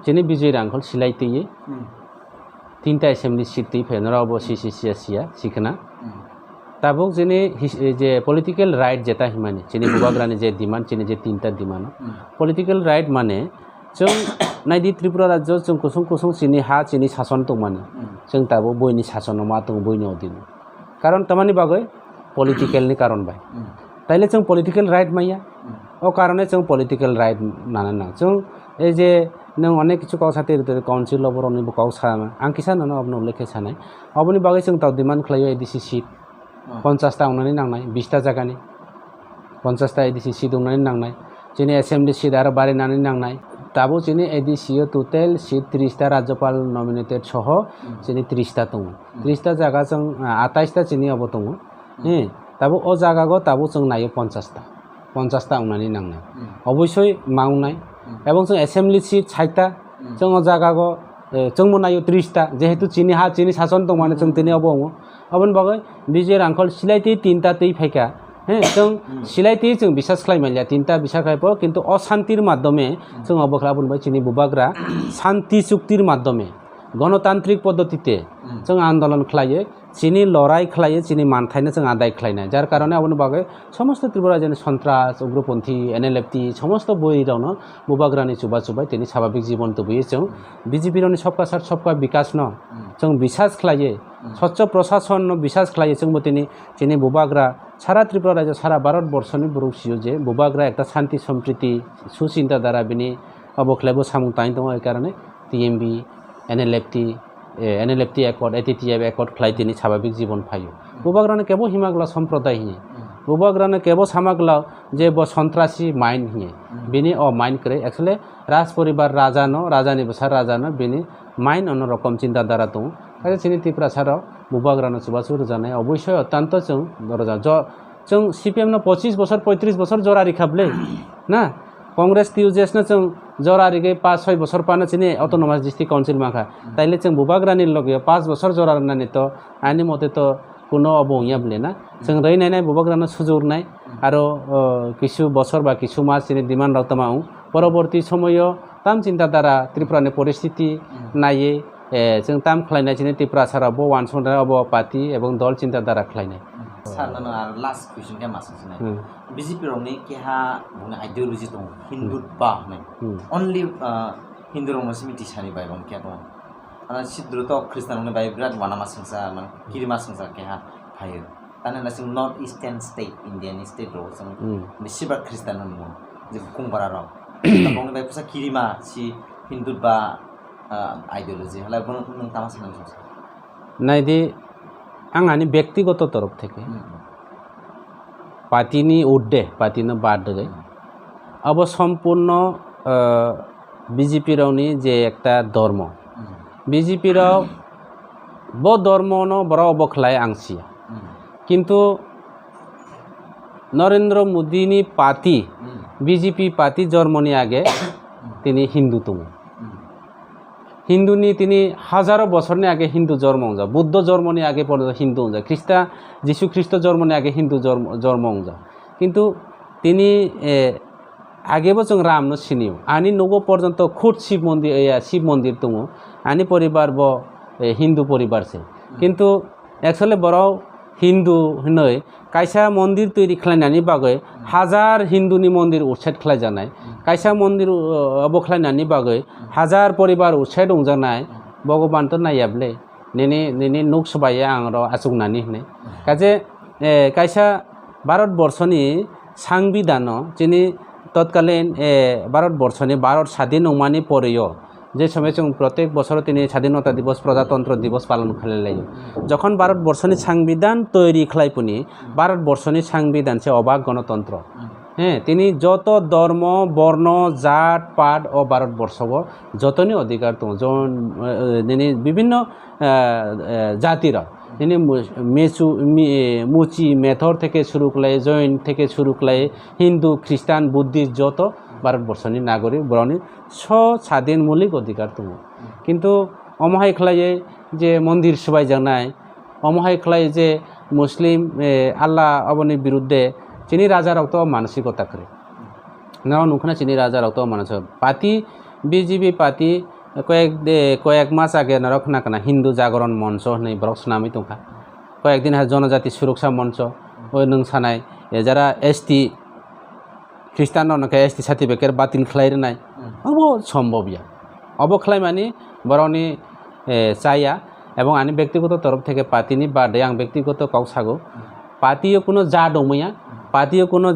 चिनि विजय रांखल सिलाइतैये 3टा एसेम्बली सीट फेनराव सिसिसिया सिखना ताबुक जे पलिटिकल राइट जेता हिमाने चिनि बुबाग्रानि जे डिमांड चिनि जे 3टा डिमांड पलिटिकल राइट माने जों नायदि त्रिपुरा राज्य जों कुसुं चिनि हा चिनि शासन दं माने जों ताबो बयनि शासन मा दं बयनि अधीन कारण तमानि बागै पलिटिकेलनि कारण बाय ताइले जों पलिटिकेल राइट माइया ओ कारणे जों पलिटिकेल राइट नाना ना जों ए जे नों अनेक किछु काउ साथे काउन्सिल अफ रनि बुकाउ सा आं किसा ननो अपनो उल्लेख सानाय अबनि बागै जों ताव डिमान्ड खालायो एडिसि सीट 50 ता उनानै नांनाय 20 ता जागानि 50 ता एडिसि सीट उनानै नांनाय जोंनि एसेम्बली सीट आरो बारायनानै नांनाय दाबो जोंनि एडिसि टोटेल सीट 30 ता राज्यपाल नमिनेटेड सह जोंनि 30 ता दङ 30 ता जागा जों 28 ता जोंनि अब दङ दाबो अ जागागो दाबो जों नायो 50 ता उनानै नांनाय अबশ্যই मावनाय এবং जों एसेम्बली सीट 60 ता जों अ जागागो जों नायो 30 ता जेहेतु चिनि हा चिनि शासन दं माने जों तिनि अबो अबन बागै बिजे रांखल सिलाइति 3 ता तै फायका जों सिलाइति जों বিশ্বাস खालामलिया 3 ता বিশ্বাস खायबो किन्तु अशान्तिर माध्यमे जों अबखला बुनबाय चिनि बुबाग्रा शान्ति चुक्तिर माध्यमे गणतान्त्रिक पद्धतिते जों आन्दोलन खालायो चिनि लड़ाई खालायो चिनि मानथायनो जों आदाय खालायनाय जार कारणे अबन बागै समस्त त्रिपुरा जेन सन्त्रास उग्रपन्थी एनएलएफटी समस्त बहिरावनो बुबाग्रानि चुबा तिनि स्वाभाविक जीवन तबुयो जों बीजेपी रनि सबका साथ सबका विकास न जों বিশ্বাস खालायो स्वच्छ प्रशासन न বিশ্বাস खालायो जों तिनि चिनि बुबाग्रा सारा त्रिपुरा राज्य सारा भारत बर्षनि बरौसियो जे बुबाग्रा एकटा शान्ति सम्प्रीति सुचिन्ता द्वारा बिनि अबखलायबो सामुं ताइन दङ ए कारणे TMB NLFT accord ATTF accord खालाय तिनि स्वाभाविक जीवन फायो बुबाग्रानो केबो हिमाग्ला सम्प्रदाय हिए बुबाग्रानो केबो सामाग्ला जे ब सन्त्रासी माइन हिए बिनि अ माइन करे एक्चुअली राज परिवार राजा न राजानि बसार राजा न बिनि माइन अन रकम चिन्ता द्वारा दङ आरो चिनि त्रिपुरा साराव बुबाग्रानो चुबाचु रोजानाय अबश्य अत्यन्त जों दरजा जों सीपीएम न 25 बोसोर 35 बोसोर जरारि खाबले ना कांग्रेस टीयूजेस न जों जरारि गए 5-6 बोसोर पानो चिनि अटोनोमास डिस्ट्रिक्ट काउन्सिल माखा ताइले जों बुबाग्रानि लगे 5 बोसोर जरारनानि तो आनि मते तो कुनो अबोया बले ना जों रैनाय बुबाग्रानो सुजुरनाय आरो किछु बोसोर बा किछु मास चिनि डिमान्ड रावतमाउ परवर्ती समय ताम चिन्ता द्वारा त्रिपुरानि परिस्थिति नाये जों ताम खालायनाय चिनि त्रिपुरा सारा बो वानसनदा अब पार्टी एवं दल चिन्ता द्वारा खालायनाय सार ननो आरो लास्ट क्वेश्चन के मास सिनाय बीजेपी रंनि केहा बुंनो आइडियोलॉजी दं हिन्दुत्व नै ओनली हिन्दु रंनो सिमिति सानि बाय बन के दं आरो सिद्रत ख्रिस्टाननि बाय बिराद वानामा संसा मान किरिमा संसा केहा फायो ताने ना जों north eastern state Indian state रो जों बिसिबा ख्रिस्टान नो जे कुंबारा रो तबंनि बाय फसा किरिमा सि हिन्दुत्व आइडियोलॉजी हला बन नों तामा सानन संसा नायदि आंनि व्यक्तिगत तरफ থেকে पार्टीनि उद्दे पार्टीनो बाद गए अब सम्पूर्ण बीजेपी रावनि जे एकटा धर्म बीजेपी राव ब धर्म न बरा अबखलाय आंसिया किन्तु नरेंद्र मोदीनि पार्टी बीजेपी पार्टी जर्मनी आगे तिनि हिंदू तुम हिंदूनी तिनी हजारों बछरनि आगे हिंदू जन्म हुन्छ बुद्ध जन्मनि आगे पर्यन्त हिंदू हुन्छ ख्रिस्टा जीशु ख्रिस्ट जन्मनि आगे हिंदू जन्म हुन्छ किन्तु तिनी आगेबो जों रामनो सिनियो आनी नगो पर्यन्त खुद शिव मंदिर दङ आनी परिवार ब हिंदू परिवार से किन्तु एक्चुअली बराव हिंदू होनै कायसा मंदिर तैरि खालायनायनि बागै हाजार हिंदूनि मंदिर उच्छेद खालायजानाय कायसा मंदिर अबख्लायनायनि बागै हाजार परिवार उच्छेद दंजानाय भगवान तो नायाबले नेने नुक सबाया आं र आचुंनानै होनै काजे कायसा भारत बर्षनि संविधान जिनि तत्कालीन भारत बर्षनि भारत स्वाधीन नंमानि परेयो जे समय जों प्रत्येक बছর তিনি স্বাধীনতা दिवस प्रजातंत्र दिवस पालन खालायो जखन भारत बर्षनि संविधान तैरि खालायपुनि भारत बर्षनि संविधान से अबाक गणतंत्र তিনি যত ধর্ম বর্ণ জাত পাট ও भारत बर्षव যতনি अधिकार दं जन বিভিন্ন জাতির তিনি মুচি মেথর থেকে শুরু করে জৈন থেকে শুরু করে হিন্দু খ্রিস্টান বুদ্ধিস্ট যত भारत बर्षनि नागरिक बरनि स्वाधीन मौलिक अधिकार दङ किन्तु अमहाय खालायो जे मंदिर सुबाय जानाय अमहाय खालायो जे मुस्लिम आल्लाह अबनि बिरुद्धे चिनि राजा रावत मानसिकता करे ना नुखना चिनि राजा रावत मानस पार्टी बीजेपी पार्टी कयेक मास आगे नरखना kana हिंदू जागरण मंच नै ब्रक्स नामै दंखा कयेक दिन जनजाति सुरक्षा मंच ओ नों सानाय जारा एसटी ख्रिस्टान एसटी सार्टिफिकेट बातिल खालायनाय अब सम्भव या अब खालाय माने बरनि चाया এবং আমি ব্যক্তিগত তরফ থেকে পাতিনি বাদে আং ব্যক্তিগত কাউ সাগো পাতিও কোনো যা দমাইয়া পাতিও কোনো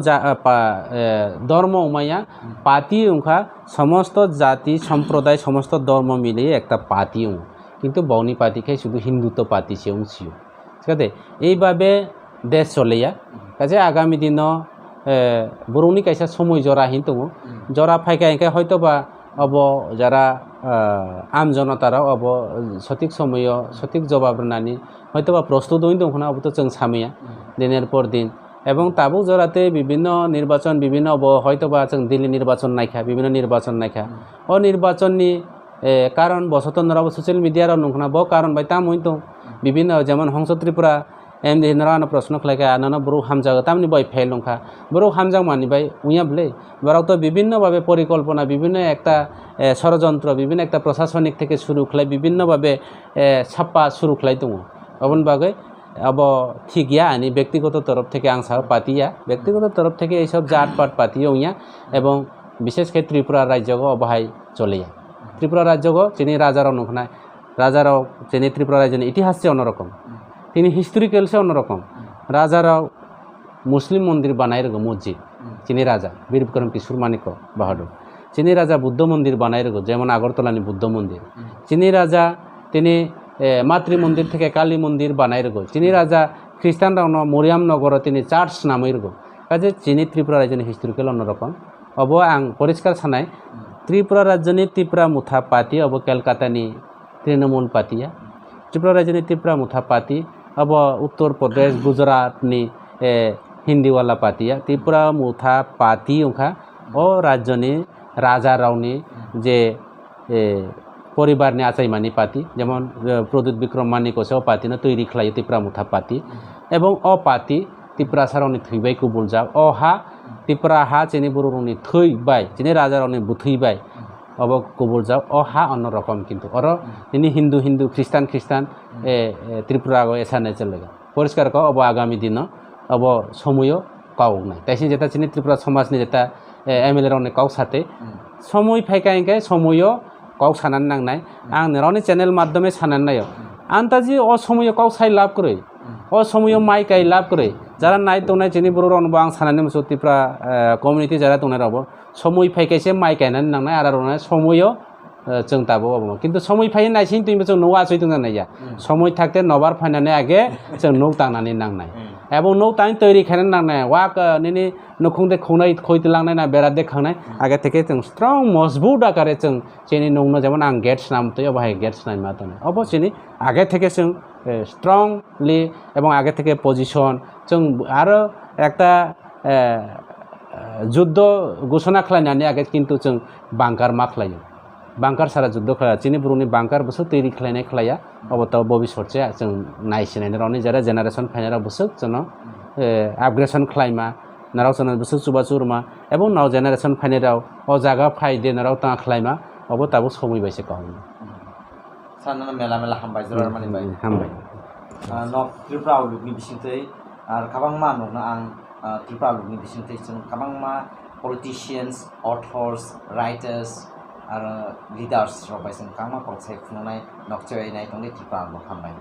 ধর্ম উমাইয়া পাতি উংখা সমস্ত জাতি সম্প্রদায় সমস্ত ধর্ম মিলিয়ে একটা পাতি উং কিন্তু বৌনি পাতি খাই শুধু হিন্দুত্ব পাতি সে উংসিও ঠিক আছে এইভাবে দেশ চলেয়া কাজে আগামী দিন বরৌনি কাইসা সময় জরা হিন দङ জরা ফাইকাইকে হয়তো বা অব যারা আম জনতারাও অব সঠিক সময় সঠিক জবাব রানি হয়তো বা প্রস্তুত হইন দङ না অব তো जों সামিয়া দিনের পর দিন এবং তাবুক জরাতে বিভিন্ন নির্বাচন বিভিন্ন হয়তো বা जों দিল্লি নির্বাচন নাইখা বিভিন্ন নির্বাচন নাইখা ও নির্বাচননি কারণ বসত নরাব সোশ্যাল মিডিয়ার নংখনা ব কারণ বাই তাম হইতো বিভিন্ন যেমন হংস ত্রিপুরা এমনি নরানো প্রশ্ন খাইকা আনানো বড় হামজাগ তামনি বই ফেল লংখা বড় হামজাগ মানি বাই উইয়া বলে বড় তো বিভিন্নভাবে পরিকল্পনা বিভিন্ন একটা ষড়যন্ত্র বিভিন্ন একটা প্রশাসনিক থেকে শুরু খাই বিভিন্নভাবে ছাপ্পা শুরু খাই দङ অবন বাগে अब ঠিক ইয়া আনি ব্যক্তিগত তরফ থেকে আং সাহ পাতিয়া ব্যক্তিগত তরফ থেকে এইসব জাতপাত পাতিও ইয়া এবং বিশেষ করে ত্রিপুরা রাজ্যগ অবহাই চলে যায় ত্রিপুরা রাজ্যগ যিনি রাজারাও নখনায় রাজারাও যিনি ত্রিপুরা রাজ্যের ইতিহাসে অন্যরকম তিনি হিস্টোরিক্যালসে অন্যরকম রাজারাও মুসলিম মন্দির বানাই রেগো মসজিদ যিনি রাজা বীর বিক্রম কিশোর মানিক বাহাদুর যিনি রাজা বুদ্ধ মন্দির বানাই রেগো যেমন আগরতলানি বুদ্ধ মন্দির যিনি রাজা তিনি মাতৃ মন্দির থেকে কালী মন্দির বানাই রেগো যিনি রাজা খ্রিস্টান রাউন মরিয়ামনগর তিনি চার্চ নামাই রেগো কাজে যিনি ত্রিপুরা রাজ্যের হিস্টোরিক্যাল অন্যরকম अब आं परिष्कार सानाय त्रिपुरा राज्यनि त्रिपुरा मुथा पार्टी अब कलकातानि तृणमूल पार्टिया त्रिपुरा राज्यनि त्रिपुरा मुथा पार्टी अब उत्तर प्रदेश गुजरातनि हिन्दीवाला पार्टिया त्रिपुरा मुथा पार्टी उखा ओ राज्यनि राजा रावनि जे परिवारनि आचाइमानि पार्टी जेमन प्रद्युत विक्रम मानिकसे पार्टीनो तैरि खालायो त्रिपुरा मुथा पार्टी एवं अ पार्टी त्रिपुरा सारावनि थैबाय कुबुलजा अ हा त्रिपुरा हा चेनि बर'नि थैबाय चेनि राजा रावनि बुथैबाय अब कुबुलजा अ हा अन्य रकम किन्तु और इनि हिंदू हिंदू ख्रिस्टान ख्रिस्टान त्रिपुरा एसाने चलेगा परिष्कार को अब आगामी दिन अब समय काउ ना तैसे जेता चेनि त्रिपुरा समाजनि जेता एमएलए रावनि काउ साथे समय फाइकाइके समय काउ सानान नांनाय आं नेरावनि चैनल माध्यमे सानान नायो आंताजी अ समय काउ साइ लाभ करे अ समय माइ काइ लाभ करे যারা নাই তোনাই চিনি বড় রনব আং সানানি মসো ত্রিপুরা কমিউনিটি যারা তোনাই রাবো সময় ফাইকাইছে মাই গাयनानै नांनाय आरो रनाय समयो जों दाबो কিন্তু সময় ফাই নাইसिन तुइबो जों न'आ आसै दोंना नाया সময় থাকতে নবার ফাইনাनै आगे जों नौ तांनानै नांनाय এবং नौ तां तैरि खायनानै नांनाय वाक निनि नखुंदे खौनाय खयते लांनाय ना बेरा देखांनाय आगे থেকে जों स्ट्रं मजबुत आकारे जों जेनि नौनो जेमन आं गेट्स नाम तो बाहाय गेट्स नाम मा तो अबसिनि आगे থেকে जों स्ट्रंगलि এবং আগে থেকে পজিশন जों आरो একটা যুদ্ধ ঘোষণা খালাयनानै आगे किन्तु जों बांकार मा खालायो बांकार सारा যুদ্ধ खालाया चिनि बर'नि बांकार बसो तैरि खालायनाय खालाया अबता भबिष्यतसे जों नायसिनायनि रावनि जारा जेनारेशन फाइनारा बसो जों आपग्रेडेशन खालायमा नाराव जों बसो सुबा सुरमा एबं नाव जेनारेशन फाइनाराव अ जागा फाइदे नाराव ता खालायमा अबताबो समय बायसे कहनो सानना मेला मेला हामबाय जरा माने बाय हामबाय नक त्रिपुरा आउटलुकनि बिसिंथै आरो गोबांमा नंना आं त्रिपुरा आउटलुकनि बिसिंथै जों गोबांमा पलिटिशियान्स अथर्स राइटार्स आरो लिडार्स रबाय जों गोबांमा कलसाय खुंनाय नकचैनाय दंलै त्रिपुरा आउटलुक हामबाय